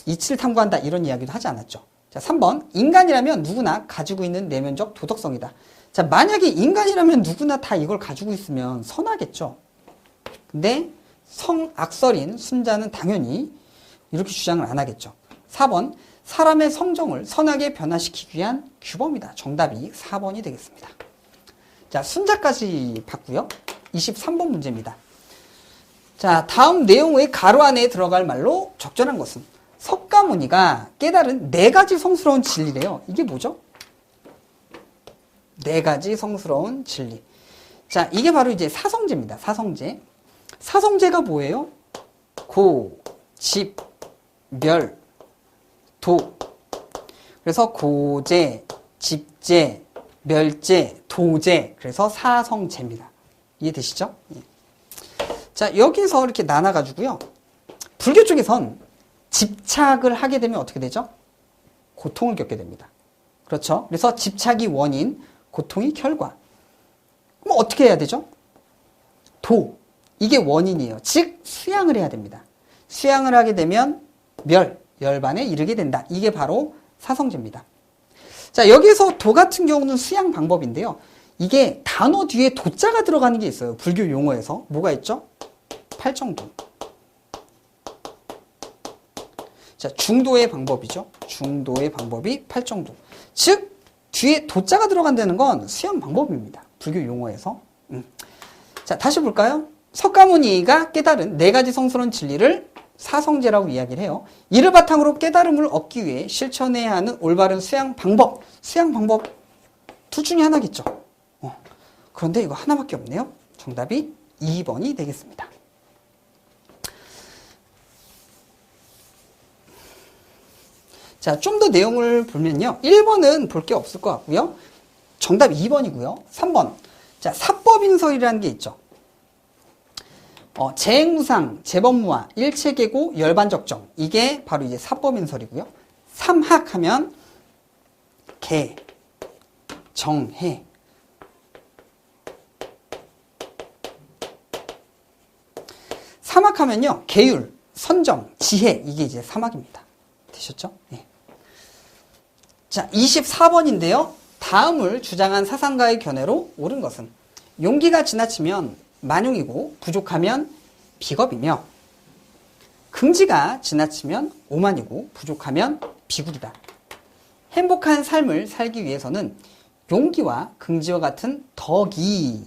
이치를 탐구한다 이런 이야기도 하지 않았죠. 자, 3번, 인간이라면 누구나 가지고 있는 내면적 도덕성이다. 자, 만약에 인간이라면 누구나 다 이걸 가지고 있으면 선하겠죠. 근데 성악설인 순자는 당연히 이렇게 주장을 안 하겠죠. 4번, 사람의 성정을 선하게 변화시키기 위한 규범이다. 정답이 4번이 되겠습니다. 자, 순자까지 봤고요. 23번 문제입니다. 자, 다음 내용의 가로 안에 들어갈 말로 적절한 것은? 석가모니가 깨달은 4가지 성스러운 진리래요. 이게 뭐죠? 4가지 성스러운 진리. 자, 이게 바로 이제 사성제입니다. 사성제. 사성제가 뭐예요? 고, 집, 멸, 도. 그래서 고제, 집제, 멸제, 도제. 그래서 사성제입니다. 이해되시죠? 예. 자, 여기서 이렇게 나눠가지고요. 불교 쪽에선 집착을 하게 되면 어떻게 되죠? 고통을 겪게 됩니다. 그렇죠? 그래서 집착이 원인, 고통이 결과. 그럼 어떻게 해야 되죠? 도. 이게 원인이에요. 즉, 수양을 해야 됩니다. 수양을 하게 되면 열반에 이르게 된다. 이게 바로 사성제입니다. 자, 여기서 도 같은 경우는 수양 방법인데요. 이게 단어 뒤에 도자가 들어가는 게 있어요. 불교 용어에서. 뭐가 있죠? 팔정도. 자, 중도의 방법이죠. 중도의 방법이 팔정도. 즉, 뒤에 도자가 들어간다는 건 수양 방법입니다. 불교 용어에서. 자, 다시 볼까요? 석가모니가 깨달은 4가지 성스러운 진리를 사성제라고 이야기를 해요. 이를 바탕으로 깨달음을 얻기 위해 실천해야 하는 올바른 수양 방법. 수양 방법 둘 중에 하나겠죠. 그런데 이거 하나밖에 없네요. 정답이 2번이 되겠습니다. 자, 좀 더 내용을 보면요. 1번은 볼 게 없을 것 같고요. 정답 2번이고요. 3번. 자, 사법인설이라는 게 있죠. 재행무상, 재법무화, 일체계고, 열반적정. 이게 바로 이제 사법인설이고요. 3학 하면 개, 정, 해. 3학 하면요. 계율, 선정, 지혜. 이게 이제 3학입니다. 되셨죠? 네. 자, 24번인데요. 다음을 주장한 사상가의 견해로 옳은 것은 용기가 지나치면 만용이고 부족하면 비겁이며 긍지가 지나치면 오만이고 부족하면 비굴이다. 행복한 삶을 살기 위해서는 용기와 긍지와 같은 덕이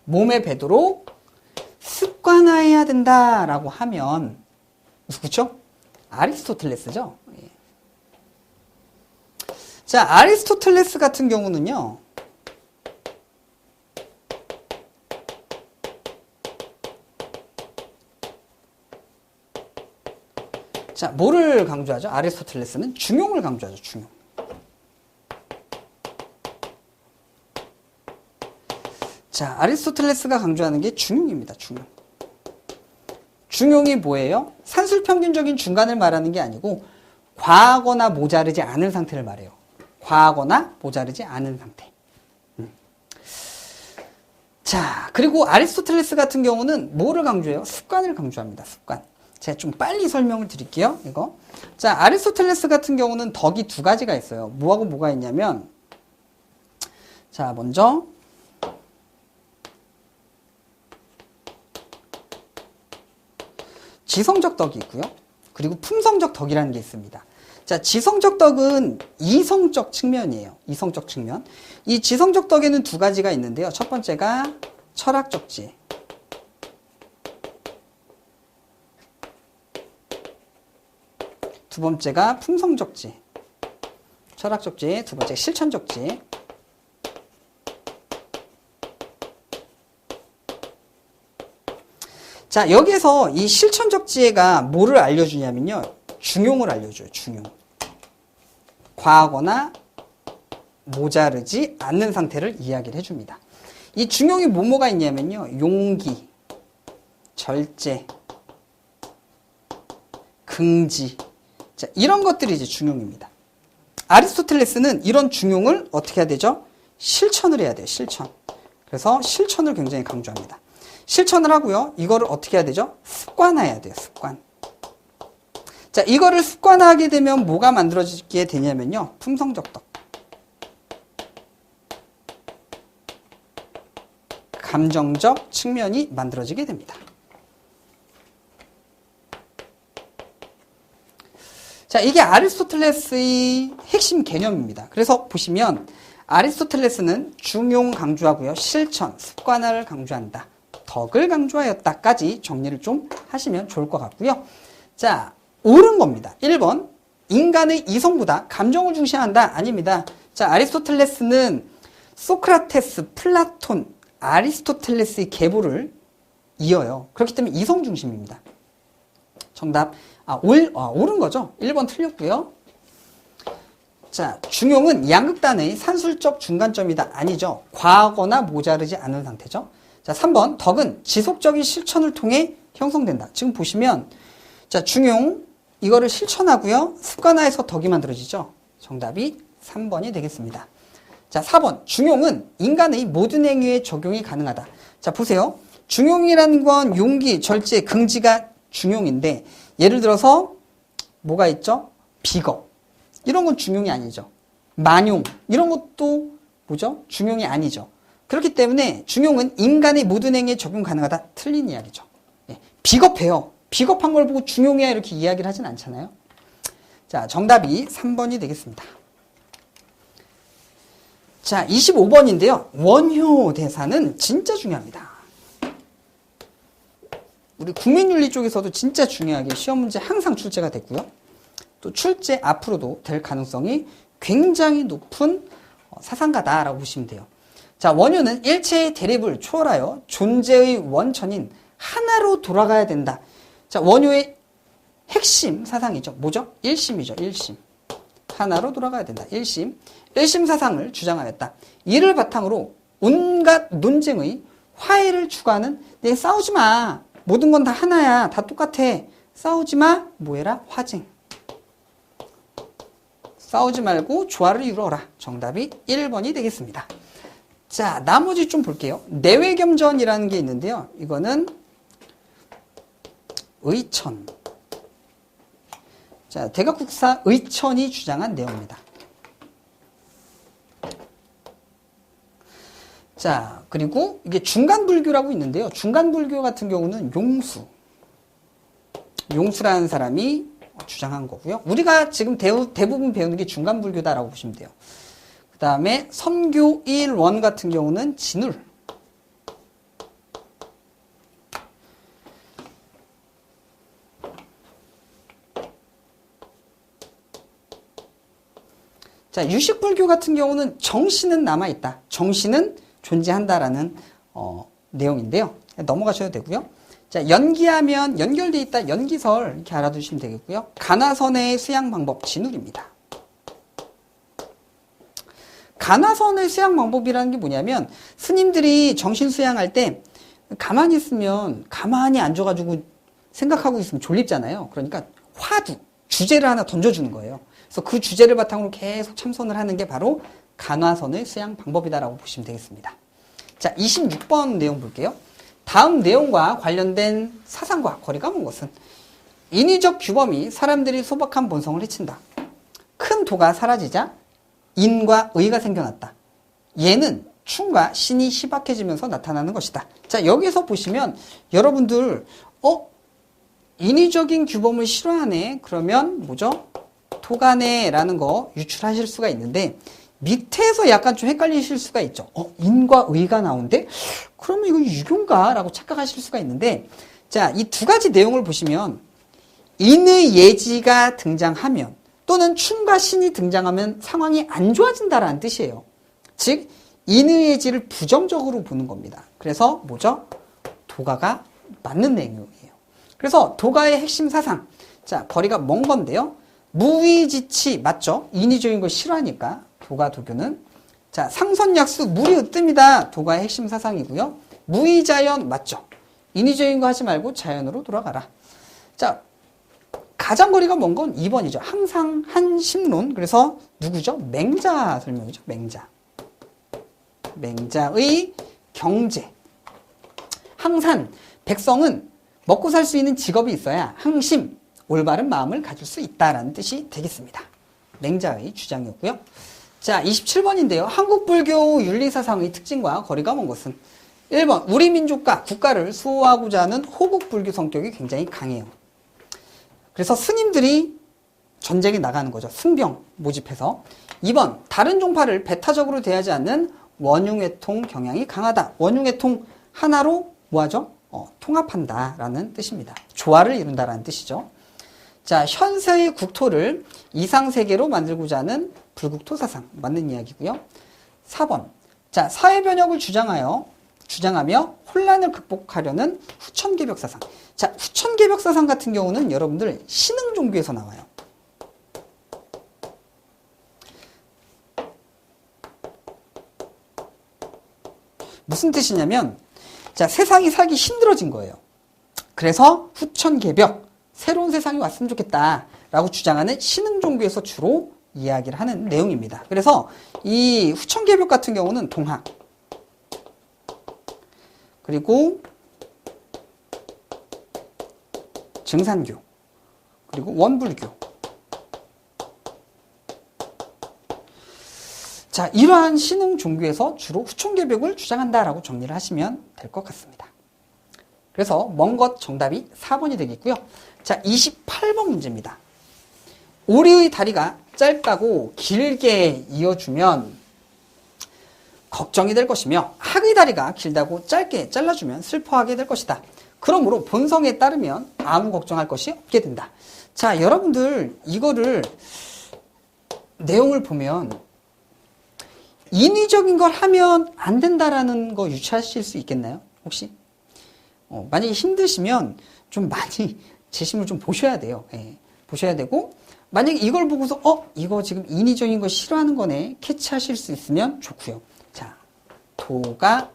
몸에 배도록 습관화해야 된다라고 하면 누구죠? 아리스토텔레스죠. 예. 자, 아리스토텔레스 같은 경우는요. 자, 뭐를 강조하죠? 아리스토텔레스는 중용을 강조하죠. 중용. 자, 아리스토텔레스가 강조하는 게 중용입니다. 중용. 중용이 뭐예요? 산술평균적인 중간을 말하는 게 아니고 과하거나 모자르지 않은 상태를 말해요. 과하거나 모자르지 않은 상태. 자, 그리고 아리스토텔레스 같은 경우는 뭐를 강조해요? 습관을 강조합니다. 습관. 제가 좀 빨리 설명을 드릴게요. 이거. 자, 아리스토텔레스 같은 경우는 덕이 두 가지가 있어요. 뭐하고 뭐가 있냐면, 자, 먼저, 지성적 덕이 있고요. 그리고 품성적 덕이라는 게 있습니다. 자, 지성적 덕은 이성적 측면이에요. 이성적 측면. 이 지성적 덕에는 두 가지가 있는데요. 첫 번째가 철학적 지혜. 두 번째가 품성적 지혜. 철학적 지혜. 두 번째 실천적 지혜. 자, 여기에서 이 실천적 지혜가 뭐를 알려주냐면요. 중용을 알려줘요. 중용. 과하거나 모자르지 않는 상태를 이야기를 해줍니다. 이 중용이 뭐가 있냐면요. 용기, 절제, 긍지. 자, 이런 것들이 이제 중용입니다. 아리스토텔레스는 이런 중용을 어떻게 해야 되죠? 실천을 해야 돼요. 실천. 그래서 실천을 굉장히 강조합니다. 실천을 하고요. 이거를 어떻게 해야 되죠? 습관화해야 돼요. 습관. 자, 이거를 습관화하게 되면 뭐가 만들어지게 되냐면요. 품성적 덕. 감정적 측면이 만들어지게 됩니다. 자, 이게 아리스토텔레스의 핵심 개념입니다. 그래서 보시면 아리스토텔레스는 중용 강조하고요. 실천, 습관화를 강조한다. 덕을 강조하였다까지 정리를 좀 하시면 좋을 것 같고요. 자, 옳은 겁니다. 1번, 인간의 이성보다 감정을 중시한다. 아닙니다. 자, 아리스토텔레스는 소크라테스, 플라톤, 아리스토텔레스의 계보를 이어요. 그렇기 때문에 이성 중심입니다. 정답, 옳은 거죠. 1번 틀렸고요. 자, 중용은 양극단의 산술적 중간점이다. 아니죠. 과하거나 모자르지 않은 상태죠. 자, 3번, 덕은 지속적인 실천을 통해 형성된다. 지금 보시면, 자, 중용, 이거를 실천하고요. 습관화해서 덕이 만들어지죠. 정답이 3번이 되겠습니다. 자, 4번, 중용은 인간의 모든 행위에 적용이 가능하다. 자, 보세요. 중용이라는 건 용기, 절제, 긍지가 중용인데, 예를 들어서, 뭐가 있죠? 비겁. 이런 건 중용이 아니죠. 만용. 이런 것도 뭐죠? 중용이 아니죠. 그렇기 때문에 중용은 인간의 모든 행위에 적용 가능하다. 틀린 이야기죠. 예, 비겁해요. 비겁한 걸 보고 중용이야 이렇게 이야기를 하진 않잖아요. 자, 정답이 3번이 되겠습니다. 자, 25번인데요. 원효 대사는 진짜 중요합니다. 우리 국민윤리 쪽에서도 진짜 중요하게 시험 문제 항상 출제가 됐고요. 또 출제 앞으로도 될 가능성이 굉장히 높은 사상가다라고 보시면 돼요. 자, 원효는 일체의 대립을 초월하여 존재의 원천인 하나로 돌아가야 된다. 자, 원효의 핵심 사상이죠. 뭐죠? 일심이죠. 일심. 하나로 돌아가야 된다. 일심. 일심 사상을 주장하였다. 이를 바탕으로 온갖 논쟁의 화해를 추구하는, 네, 싸우지 마. 모든 건 다 하나야. 다 똑같아. 싸우지 마. 뭐해라? 화쟁. 싸우지 말고 조화를 이루어라. 정답이 1번이 되겠습니다. 자, 나머지 좀 볼게요. 내외겸전이라는 게 있는데요. 이거는 의천. 자, 대각국사 의천이 주장한 내용입니다. 자, 그리고 이게 중간불교라고 있는데요. 중간불교 같은 경우는 용수라는 사람이 주장한 거고요. 우리가 지금 대부분 배우는 게 중간불교다라고 보시면 돼요. 그 다음에 선교 1원 같은 경우는 진울. 자, 유식불교 같은 경우는 정신은 남아있다. 정신은 존재한다라는 내용인데요. 넘어가셔도 되고요. 자, 연기하면 연결되어 있다. 연기설 이렇게 알아두시면 되겠고요. 가나선의 수양 방법 진울입니다. 가나선의 수양 방법이라는 게 뭐냐면 스님들이 정신 수양할 때 가만히 있으면 가만히 앉아가지고 생각하고 있으면 졸립잖아요. 그러니까 화두, 주제를 하나 던져주는 거예요. 그래서 그 주제를 바탕으로 계속 참선을 하는 게 바로 간화선의 수양 방법이다라고 보시면 되겠습니다. 자, 26번 내용 볼게요. 다음 내용과 관련된 사상과 거리가 먼 것은 인위적 규범이 사람들이 소박한 본성을 해친다. 큰 도가 사라지자 인과 의가 생겨났다. 얘는 충과 신이 희박해지면서 나타나는 것이다. 자, 여기서 보시면 여러분들 인위적인 규범을 싫어하네. 그러면 뭐죠? 도가네라는 거 유출하실 수가 있는데 밑에서 약간 좀 헷갈리실 수가 있죠. 인과 의가 나오는데 그러면 이거 유교인가? 라고 착각하실 수가 있는데 자, 이 두 가지 내용을 보시면 인의 예지가 등장하면 또는 충과 신이 등장하면 상황이 안 좋아진다라는 뜻이에요. 즉 인의 예지를 부정적으로 보는 겁니다. 그래서 뭐죠? 도가가 맞는 내용이에요. 그래서 도가의 핵심 사상, 자, 거리가 먼 건데요. 무위지치 맞죠? 인위적인 걸 싫어하니까 도가 도교는. 자, 상선약수 물이 으뜸이다. 도가의 핵심 사상이고요. 무위자연 맞죠? 인위적인 거 하지 말고 자연으로 돌아가라. 자, 가장 거리가 먼 건 2번이죠. 항상 한심론. 그래서 누구죠? 맹자 설명이죠. 맹자의 경제. 항산, 백성은 먹고 살 수 있는 직업이 있어야 항심, 올바른 마음을 가질 수 있다라는 뜻이 되겠습니다. 맹자의 주장이었고요. 자, 27번인데요. 한국 불교 윤리사상의 특징과 거리가 먼 것은 1번, 우리 민족과 국가를 수호하고자 하는 호국 불교 성격이 굉장히 강해요. 그래서 스님들이 전쟁에 나가는 거죠. 승병 모집해서. 2번, 다른 종파를 배타적으로 대하지 않는 원흉회통 경향이 강하다. 원흉회통 하나로 뭐하죠? 통합한다라는 뜻입니다. 조화를 이룬다라는 뜻이죠. 자, 현세의 국토를 이상세계로 만들고자 하는 불국토 사상. 맞는 이야기고요. 4번. 자, 사회변혁을 주장하며 혼란을 극복하려는 후천개벽 사상. 자, 후천개벽 사상 같은 경우는 여러분들 신흥종교에서 나와요. 무슨 뜻이냐면, 자, 세상이 살기 힘들어진 거예요. 그래서 후천개벽, 새로운 세상이 왔으면 좋겠다 라고 주장하는 신흥종교에서 주로 이야기를 하는 내용입니다. 그래서 이 후천개벽 같은 경우는 동학, 그리고 증산교, 그리고 원불교. 자, 이러한 신흥 종교에서 주로 후천개벽을 주장한다라고 정리를 하시면 될 것 같습니다. 그래서 먼 것 정답이 4번이 되겠고요. 자, 28번 문제입니다. 오리의 다리가 짧다고 길게 이어주면 걱정이 될 것이며 학의 다리가 길다고 짧게 잘라주면 슬퍼하게 될 것이다. 그러므로 본성에 따르면 아무 걱정할 것이 없게 된다. 자, 여러분들 이거를 내용을 보면 인위적인 걸 하면 안 된다라는 거 유추하실 수 있겠나요? 혹시? 만약에 힘드시면 좀 많이 재심을 좀 보셔야 돼요. 예, 보셔야 되고 만약에 이걸 보고서 이거 지금 인위적인 거 싫어하는 거네 캐치하실 수 있으면 좋고요. 자, 도가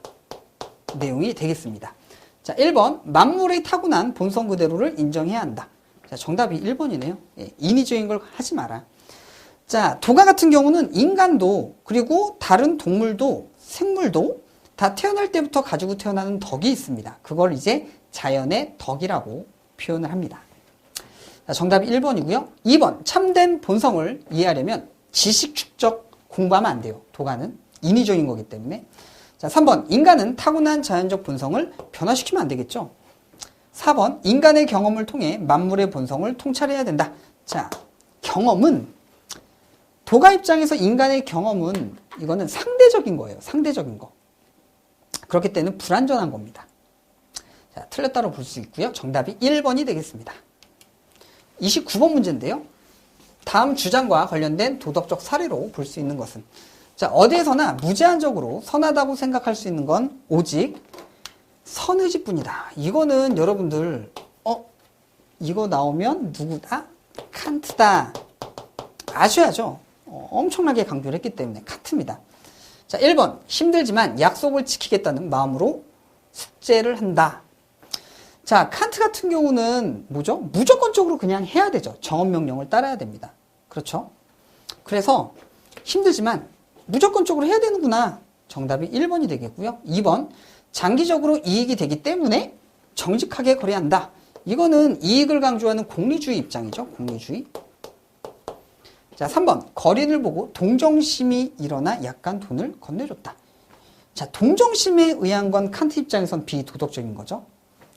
내용이 되겠습니다. 자, 1번 만물의 타고난 본성 그대로를 인정해야 한다. 자, 정답이 1번이네요. 예, 인위적인 걸 하지 마라. 자, 도가 같은 경우는 인간도 그리고 다른 동물도 생물도 다 태어날 때부터 가지고 태어나는 덕이 있습니다. 그걸 이제 자연의 덕이라고 표현을 합니다. 자, 정답이 1번이고요. 2번 참된 본성을 이해하려면 지식 축적 공부하면 안 돼요. 도가는 인위적인 거기 때문에. 자, 3번 인간은 타고난 자연적 본성을 변화시키면 안 되겠죠. 4번 인간의 경험을 통해 만물의 본성을 통찰해야 된다. 자, 경험은 도가 입장에서 인간의 경험은 이거는 상대적인 거예요. 상대적인 거. 그렇기 때문에 불완전한 겁니다. 자, 틀렸다고 볼 수 있고요. 정답이 1번이 되겠습니다. 29번 문제인데요. 다음 주장과 관련된 도덕적 사례로 볼 수 있는 것은 자, 어디에서나 무제한적으로 선하다고 생각할 수 있는 건 오직 선의지뿐이다. 이거는 여러분들 이거 나오면 누구다? 칸트다. 아셔야죠. 엄청나게 강조를 했기 때문에 칸트입니다. 자, 1번 힘들지만 약속을 지키겠다는 마음으로 숙제를 한다. 자, 칸트 같은 경우는 뭐죠? 무조건적으로 그냥 해야 되죠. 정언명령을 따라야 됩니다. 그렇죠? 그래서 힘들지만 무조건적으로 해야 되는구나. 정답이 1번이 되겠고요. 2번 장기적으로 이익이 되기 때문에 정직하게 거래한다. 이거는 이익을 강조하는 공리주의 입장이죠. 공리주의. 자, 3번 거린을 보고 동정심이 일어나 약간 돈을 건네줬다. 자, 동정심에 의한 건 칸트 입장에선 비도덕적인 거죠.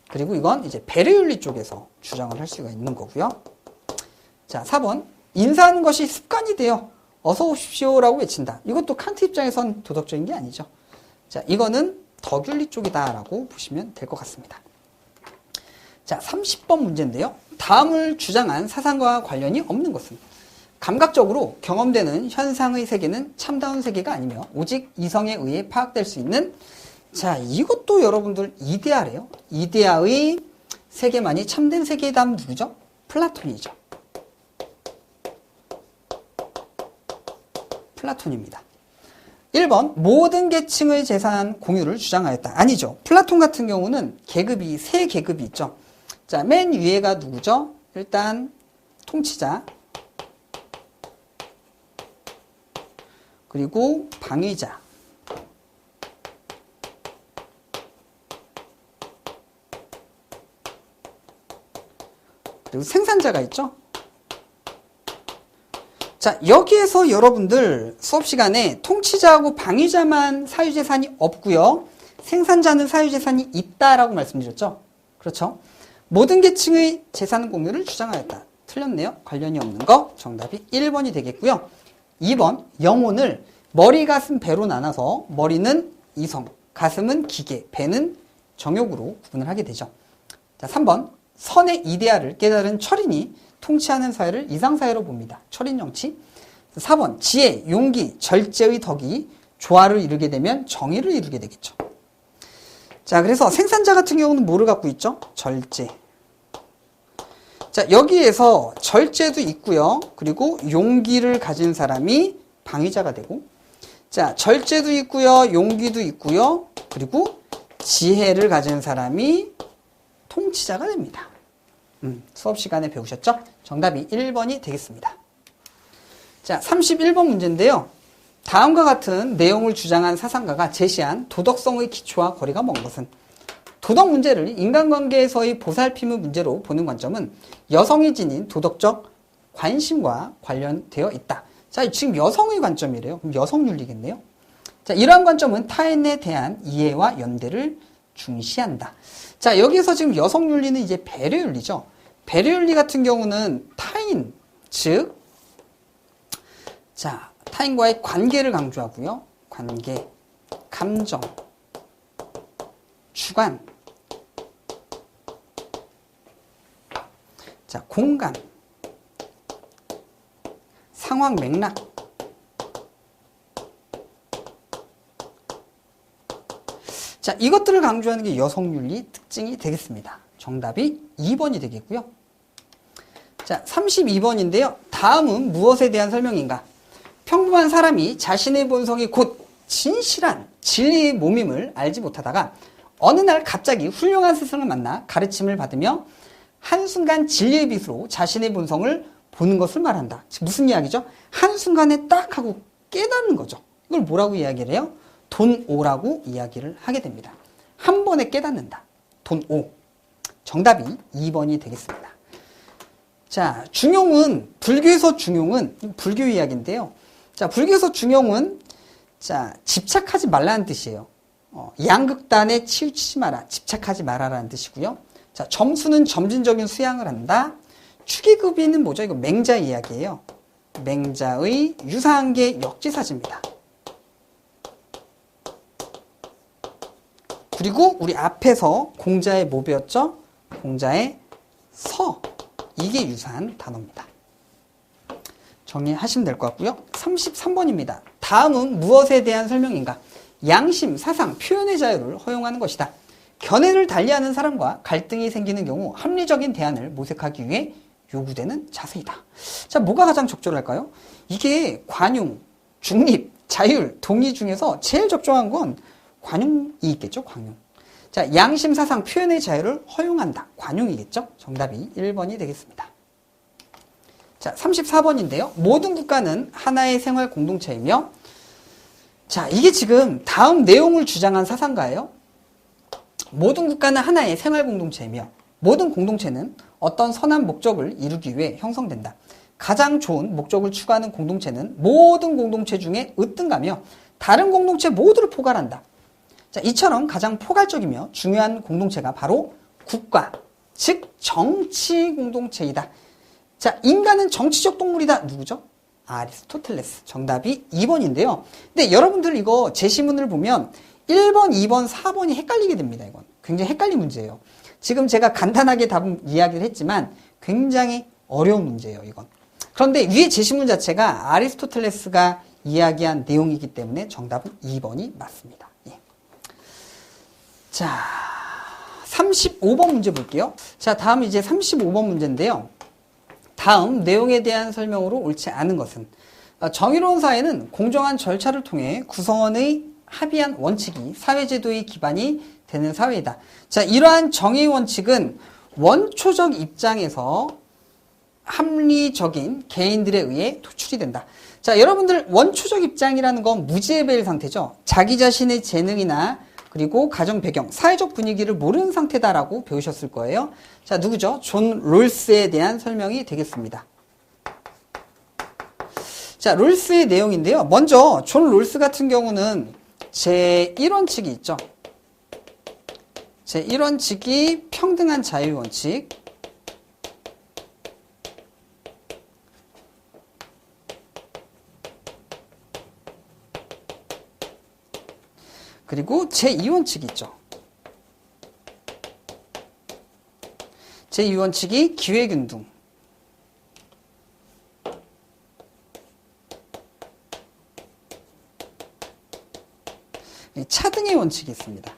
그리고 이건 이제 베르율리 쪽에서 주장을 할 수가 있는 거고요. 자, 4번 인사하는 것이 습관이 되어 어서 오십시오라고 외친다. 이것도 칸트 입장에선 도덕적인 게 아니죠. 자, 이거는 덕윤리 쪽이다라고 보시면 될 것 같습니다. 자, 30번 문제인데요. 다음을 주장한 사상과 관련이 없는 것은 감각적으로 경험되는 현상의 세계는 참다운 세계가 아니며 오직 이성에 의해 파악될 수 있는 자, 이것도 여러분들 이데아래요. 이데아의 세계만이 참된 세계이다 하면 누구죠? 플라톤이죠. 플라톤입니다. 1번 모든 계층의 재산 공유를 주장하였다. 아니죠. 플라톤 같은 경우는 계급이 세 계급이 있죠. 자, 맨 위에가 누구죠? 일단 통치자 그리고 방위자 그리고 생산자가 있죠. 자, 여기에서 여러분들 수업 시간에 통치자하고 방위자만 사유재산이 없고요. 생산자는 사유재산이 있다라고 말씀드렸죠. 그렇죠? 모든 계층의 재산 공유를 주장하였다. 틀렸네요. 관련이 없는 거. 정답이 1번이 되겠고요. 2번 영혼을 머리, 가슴, 배로 나눠서 머리는 이성, 가슴은 기계, 배는 정욕으로 구분을 하게 되죠. 자, 3번 선의 이데아를 깨달은 철인이 통치하는 사회를 이상사회로 봅니다. 철인 정치. 4번 지혜, 용기, 절제의 덕이 조화를 이루게 되면 정의를 이루게 되겠죠. 자, 그래서 생산자 같은 경우는 뭐를 갖고 있죠? 절제. 자, 여기에서 절제도 있고요. 그리고 용기를 가진 사람이 방위자가 되고 자, 절제도 있고요. 용기도 있고요. 그리고 지혜를 가진 사람이 통치자가 됩니다. 수업 시간에 배우셨죠? 정답이 1번이 되겠습니다. 자, 31번 문제인데요. 다음과 같은 내용을 주장한 사상가가 제시한 도덕성의 기초와 거리가 먼 것은 도덕 문제를 인간관계에서의 보살핌의 문제로 보는 관점은 여성이 지닌 도덕적 관심과 관련되어 있다. 자, 지금 여성의 관점이래요. 그럼 여성윤리겠네요. 자, 이러한 관점은 타인에 대한 이해와 연대를 중시한다. 자, 여기서 지금 여성윤리는 이제 배려윤리죠. 배려윤리 같은 경우는 타인, 즉, 자, 타인과의 관계를 강조하고요. 관계, 감정, 주관, 자, 공간, 상황 맥락, 자, 이것들을 강조하는 게 여성윤리 특징이 되겠습니다. 정답이 2번이 되겠고요. 자, 32번인데요. 다음은 무엇에 대한 설명인가? 평범한 사람이 자신의 본성이 곧 진실한 진리의 몸임을 알지 못하다가 어느 날 갑자기 훌륭한 스승을 만나 가르침을 받으며 한순간 진리의 빛으로 자신의 본성을 보는 것을 말한다. 무슨 이야기죠? 한순간에 딱 하고 깨닫는 거죠. 이걸 뭐라고 이야기를 해요? 돈오라고 이야기를 하게 됩니다. 한 번에 깨닫는다. 돈오. 정답이 2번이 되겠습니다. 자, 중용은, 불교에서 중용은 불교 이야기인데요. 자, 불교에서 중용은 자, 집착하지 말라는 뜻이에요. 양극단에 치우치지 마라. 집착하지 마라라는 뜻이고요. 자, 점수는 점진적인 수양을 한다. 축의급의는 뭐죠? 이거 맹자 이야기예요. 맹자의 유사한 게 역지사지입니다. 그리고 우리 앞에서 공자의 뭐 배웠죠? 공자의 서. 이게 유사한 단어입니다. 정리하시면 될 것 같고요. 33번입니다. 다음은 무엇에 대한 설명인가? 양심, 사상, 표현의 자유를 허용하는 것이다. 견해를 달리하는 사람과 갈등이 생기는 경우 합리적인 대안을 모색하기 위해 요구되는 자세이다. 자, 뭐가 가장 적절할까요? 이게 관용, 중립, 자율, 동의 중에서 제일 적정한 건 관용이 있겠죠, 관용. 자, 양심, 사상, 표현의 자유를 허용한다. 관용이겠죠? 정답이 1번이 되겠습니다. 자, 34번인데요. 모든 국가는 하나의 생활 공동체이며, 자, 이게 지금 다음 내용을 주장한 사상가예요. 모든 국가는 하나의 생활 공동체이며, 모든 공동체는 어떤 선한 목적을 이루기 위해 형성된다. 가장 좋은 목적을 추구하는 공동체는 모든 공동체 중에 으뜸가며 다른 공동체 모두를 포괄한다. 자, 이처럼 가장 포괄적이며 중요한 공동체가 바로 국가, 즉 정치 공동체이다. 자, 인간은 정치적 동물이다. 누구죠? 아리스토텔레스. 정답이 2번인데요. 근데 여러분들 이거 제시문을 보면 1번, 2번, 4번이 헷갈리게 됩니다. 이건 굉장히 헷갈린 문제예요. 지금 제가 간단하게 이야기를 했지만 굉장히 어려운 문제예요. 이건. 그런데 위에 제시문 자체가 아리스토텔레스가 이야기한 내용이기 때문에 정답은 2번이 맞습니다. 예. 자, 35번 문제 볼게요. 자, 다음 이제 35번 문제인데요. 다음 내용에 대한 설명으로 옳지 않은 것은 정의로운 사회는 공정한 절차를 통해 구성원의 합의한 원칙이 사회제도의 기반이 되는 사회이다. 자, 이러한 정의 원칙은 원초적 입장에서 합리적인 개인들에 의해 도출이 된다. 자, 여러분들 원초적 입장이라는 건 무지의 상태죠. 자기 자신의 재능이나 그리고 가정 배경, 사회적 분위기를 모르는 상태다라고 배우셨을 거예요. 자, 누구죠? 존 롤스에 대한 설명이 되겠습니다. 자, 롤스의 내용인데요. 먼저 존 롤스 같은 경우는 제1원칙이 있죠. 제1원칙이 평등한 자유의 원칙. 그리고 제2원칙이 있죠. 제2원칙이 기회균등. 차등의 원칙이 있습니다.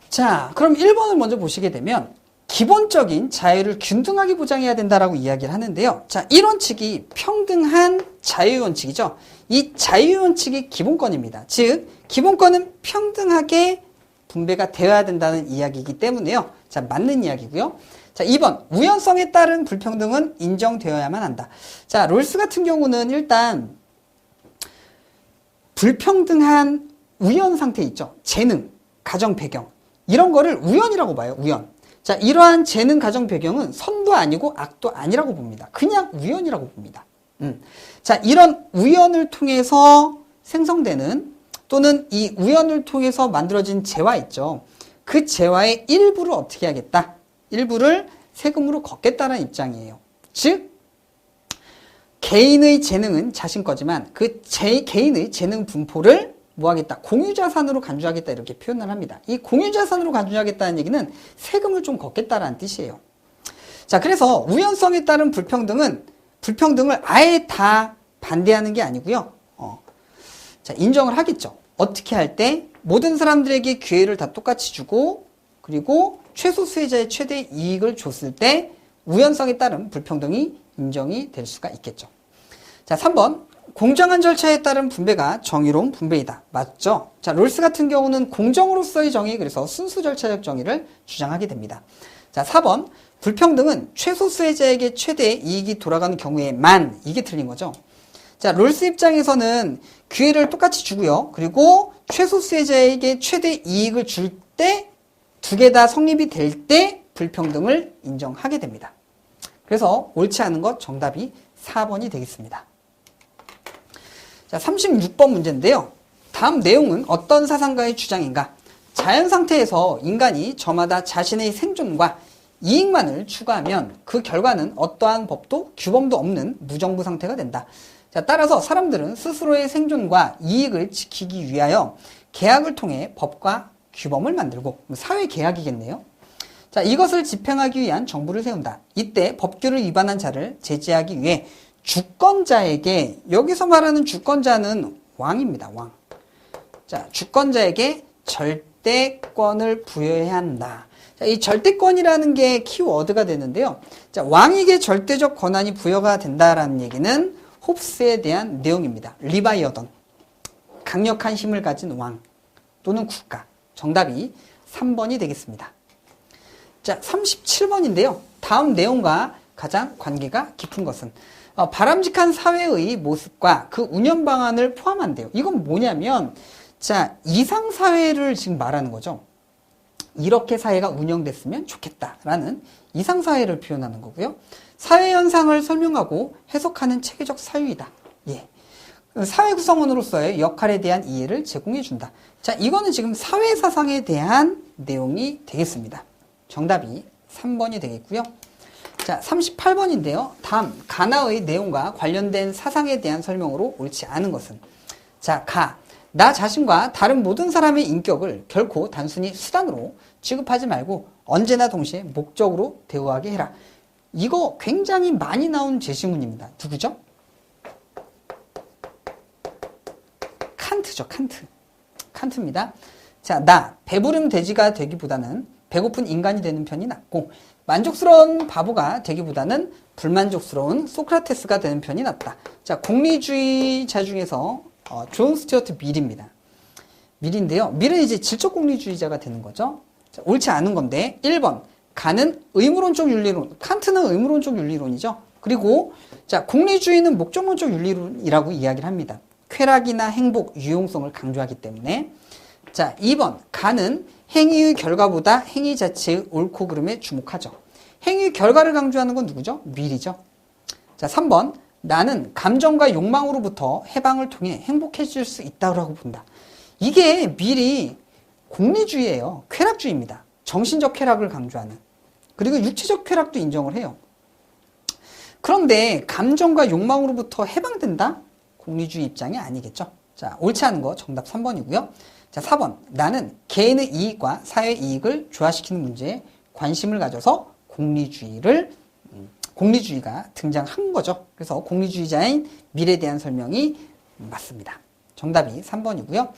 자, 그럼 1번을 먼저 보시게 되면 기본적인 자유를 균등하게 보장해야 된다라고 이야기를 하는데요. 자, 1원칙이 평등한 자유의 원칙이죠. 이 자유의 원칙이 기본권입니다. 즉, 기본권은 평등하게 분배가 되어야 된다는 이야기이기 때문에요. 자, 맞는 이야기고요. 자, 2번, 우연성에 따른 불평등은 인정되어야만 한다. 자, 롤스 같은 경우는 일단 불평등한 우연 상태 있죠. 재능, 가정 배경. 이런 거를 우연이라고 봐요. 우연. 자, 이러한 재능, 가정 배경은 선도 아니고 악도 아니라고 봅니다. 그냥 우연이라고 봅니다. 자, 이런 우연을 통해서 생성되는 또는 이 우연을 통해서 만들어진 재화 있죠. 그 재화의 일부를 어떻게 하겠다? 일부를 세금으로 걷겠다는 입장이에요. 즉, 개인의 재능은 자신 거지만 그 개인의 재능 분포를 뭐 하겠다? 공유자산으로 간주하겠다 이렇게 표현을 합니다. 이 공유자산으로 간주하겠다는 얘기는 세금을 좀 걷겠다라는 뜻이에요. 자, 그래서 우연성에 따른 불평등을 아예 다 반대하는 게 아니고요. 자, 인정을 하겠죠. 어떻게 할 때 모든 사람들에게 기회를 다 똑같이 주고 그리고 최소 수혜자의 최대 이익을 줬을 때 우연성에 따른 불평등이 인정이 될 수가 있겠죠. 자, 3번. 공정한 절차에 따른 분배가 정의로운 분배이다. 맞죠? 자, 롤스 같은 경우는 공정으로서의 정의, 그래서 순수 절차적 정의를 주장하게 됩니다. 자, 4번. 불평등은 최소 수혜자에게 최대의 이익이 돌아가는 경우에만, 이게 틀린 거죠. 자, 롤스 입장에서는 기회를 똑같이 주고요. 그리고 최소 수혜자에게 최대 이익을 줄 때, 두 개 다 성립이 될 때 불평등을 인정하게 됩니다. 그래서 옳지 않은 것 정답이 4번이 되겠습니다. 자, 36번 문제인데요. 다음 내용은 어떤 사상가의 주장인가? 자연 상태에서 인간이 저마다 자신의 생존과 이익만을 추구하면 그 결과는 어떠한 법도 규범도 없는 무정부 상태가 된다. 자, 따라서 사람들은 스스로의 생존과 이익을 지키기 위하여 계약을 통해 법과 규범을 만들고, 사회 계약이겠네요. 자, 이것을 집행하기 위한 정부를 세운다. 이때 법규를 위반한 자를 제재하기 위해 주권자에게, 여기서 말하는 주권자는 왕입니다. 왕. 자, 주권자에게 절대권을 부여해야 한다. 자, 이 절대권이라는 게 키워드가 되는데요. 자, 왕에게 절대적 권한이 부여가 된다라는 얘기는 홉스에 대한 내용입니다. 리바이어던. 강력한 힘을 가진 왕 또는 국가. 정답이 3번이 되겠습니다. 자, 37번인데요. 다음 내용과 가장 관계가 깊은 것은 바람직한 사회의 모습과 그 운영 방안을 포함한대요. 이건 뭐냐면, 자, 이상사회를 지금 말하는 거죠. 이렇게 사회가 운영됐으면 좋겠다라는 이상사회를 표현하는 거고요. 사회현상을 설명하고 해석하는 체계적 사유이다. 예. 사회 구성원으로서의 역할에 대한 이해를 제공해준다. 자, 이거는 지금 사회사상에 대한 내용이 되겠습니다. 정답이 3번이 되겠고요. 자, 38번인데요. 다음 가나의 내용과 관련된 사상에 대한 설명으로 옳지 않은 것은? 자, 나 자신과 다른 모든 사람의 인격을 결코 단순히 수단으로 취급하지 말고 언제나 동시에 목적으로 대우하게 해라. 이거 굉장히 많이 나온 제시문입니다. 누구죠? 칸트죠. 칸트입니다. 자, 나 배부른 돼지가 되기보다는 배고픈 인간이 되는 편이 낫고, 만족스러운 바보가 되기보다는 불만족스러운 소크라테스가 되는 편이 낫다. 자, 공리주의자 중에서 존 스튜어트 밀입니다. 밀인데요. 밀은 이제 질적 공리주의자가 되는 거죠. 자, 옳지 않은 건데 1번 가는 의무론적 윤리론. 칸트는 의무론적 윤리론이죠. 그리고 자, 공리주의는 목적론적 윤리론이라고 이야기를 합니다. 쾌락이나 행복, 유용성을 강조하기 때문에. 자, 2번 가는 행위의 결과보다 행위 자체의 옳고 그름에 주목하죠. 행위 결과를 강조하는 건 누구죠? 밀이죠. 자, 3번 나는 감정과 욕망으로부터 해방을 통해 행복해질 수 있다고 본다. 이게 밀이 공리주의예요. 쾌락주의입니다. 정신적 쾌락을 강조하는. 그리고 육체적 쾌락도 인정을 해요. 그런데 감정과 욕망으로부터 해방된다? 공리주의 입장이 아니겠죠. 자, 옳지 않은 거 정답 3번이고요. 자, 4번 나는 개인의 이익과 사회 이익을 조화시키는 문제에 관심을 가져서 공리주의가 등장한 거죠. 그래서 공리주의자인 밀에 대한 설명이 맞습니다. 정답이 3번이고요.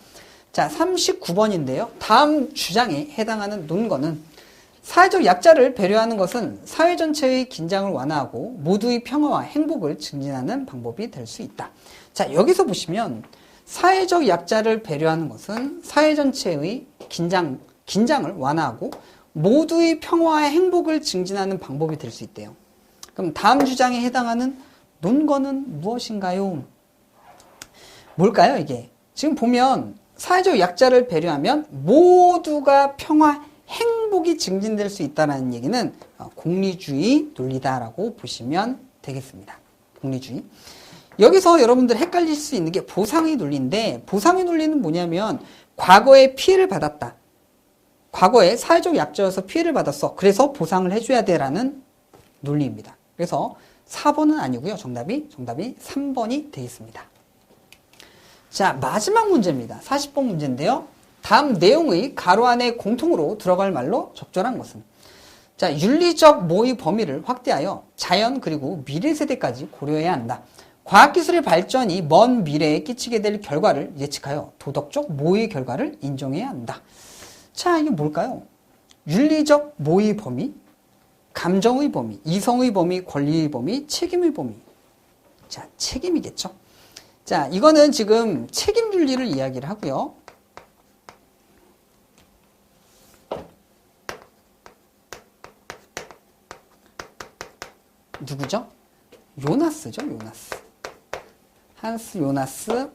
자, 39번인데요. 다음 주장에 해당하는 논거는 사회적 약자를 배려하는 것은 사회 전체의 긴장을 완화하고 모두의 평화와 행복을 증진하는 방법이 될 수 있다. 자, 여기서 보시면 사회적 약자를 배려하는 것은 사회 전체의 긴장을 완화하고 모두의 평화와 행복을 증진하는 방법이 될 수 있대요. 그럼 다음 주장에 해당하는 논거는 무엇인가요? 뭘까요, 이게? 지금 보면 사회적 약자를 배려하면 모두가 평화, 행복이 증진될 수 있다는 얘기는 공리주의 논리다라고 보시면 되겠습니다. 공리주의. 여기서 여러분들 헷갈릴 수 있는 게 보상의 논리인데, 보상의 논리는 뭐냐면 과거에 피해를 받았다. 과거에 사회적 약자여서 피해를 받았어. 그래서 보상을 해줘야 돼라는 논리입니다. 그래서 4번은 아니고요. 정답이 3번이 되겠습니다. 자, 마지막 문제입니다. 40번 문제인데요. 다음 내용의 가로 안에 공통으로 들어갈 말로 적절한 것은? 자, 윤리적 모의 범위를 확대하여 자연 그리고 미래 세대까지 고려해야 한다. 과학기술의 발전이 먼 미래에 끼치게 될 결과를 예측하여 도덕적 모의 결과를 인정해야 한다. 자, 이게 뭘까요? 윤리적 모의 범위? 감정의 범위, 이성의 범위, 권리의 범위, 책임의 범위. 자, 책임이겠죠. 자, 이거는 지금 책임 윤리를 이야기를 하고요. 누구죠? 요나스죠, 요나스. 한스 요나스.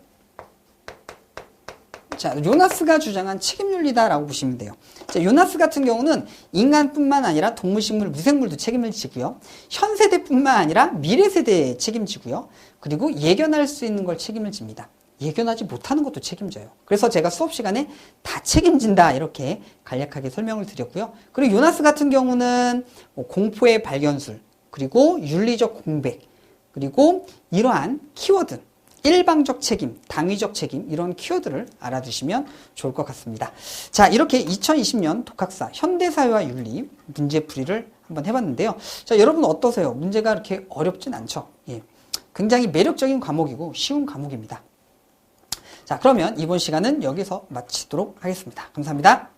자, 요나스가 주장한 책임윤리다라고 보시면 돼요. 자, 요나스 같은 경우는 인간뿐만 아니라 동물, 식물, 무생물도 책임을 지고요. 현 세대뿐만 아니라 미래 세대에 책임지고요. 그리고 예견할 수 있는 걸 책임을 집니다. 예견하지 못하는 것도 책임져요. 그래서 제가 수업 시간에 다 책임진다 이렇게 간략하게 설명을 드렸고요. 그리고 요나스 같은 경우는 공포의 발견술, 그리고 윤리적 공백, 그리고 이러한 키워드, 일방적 책임, 당위적 책임 이런 키워드를 알아두시면 좋을 것 같습니다. 자, 이렇게 2020년 독학사 현대사회와 윤리 문제풀이를 한번 해봤는데요. 자, 여러분 어떠세요? 문제가 이렇게 어렵진 않죠? 예, 굉장히 매력적인 과목이고 쉬운 과목입니다. 자, 그러면 이번 시간은 여기서 마치도록 하겠습니다. 감사합니다.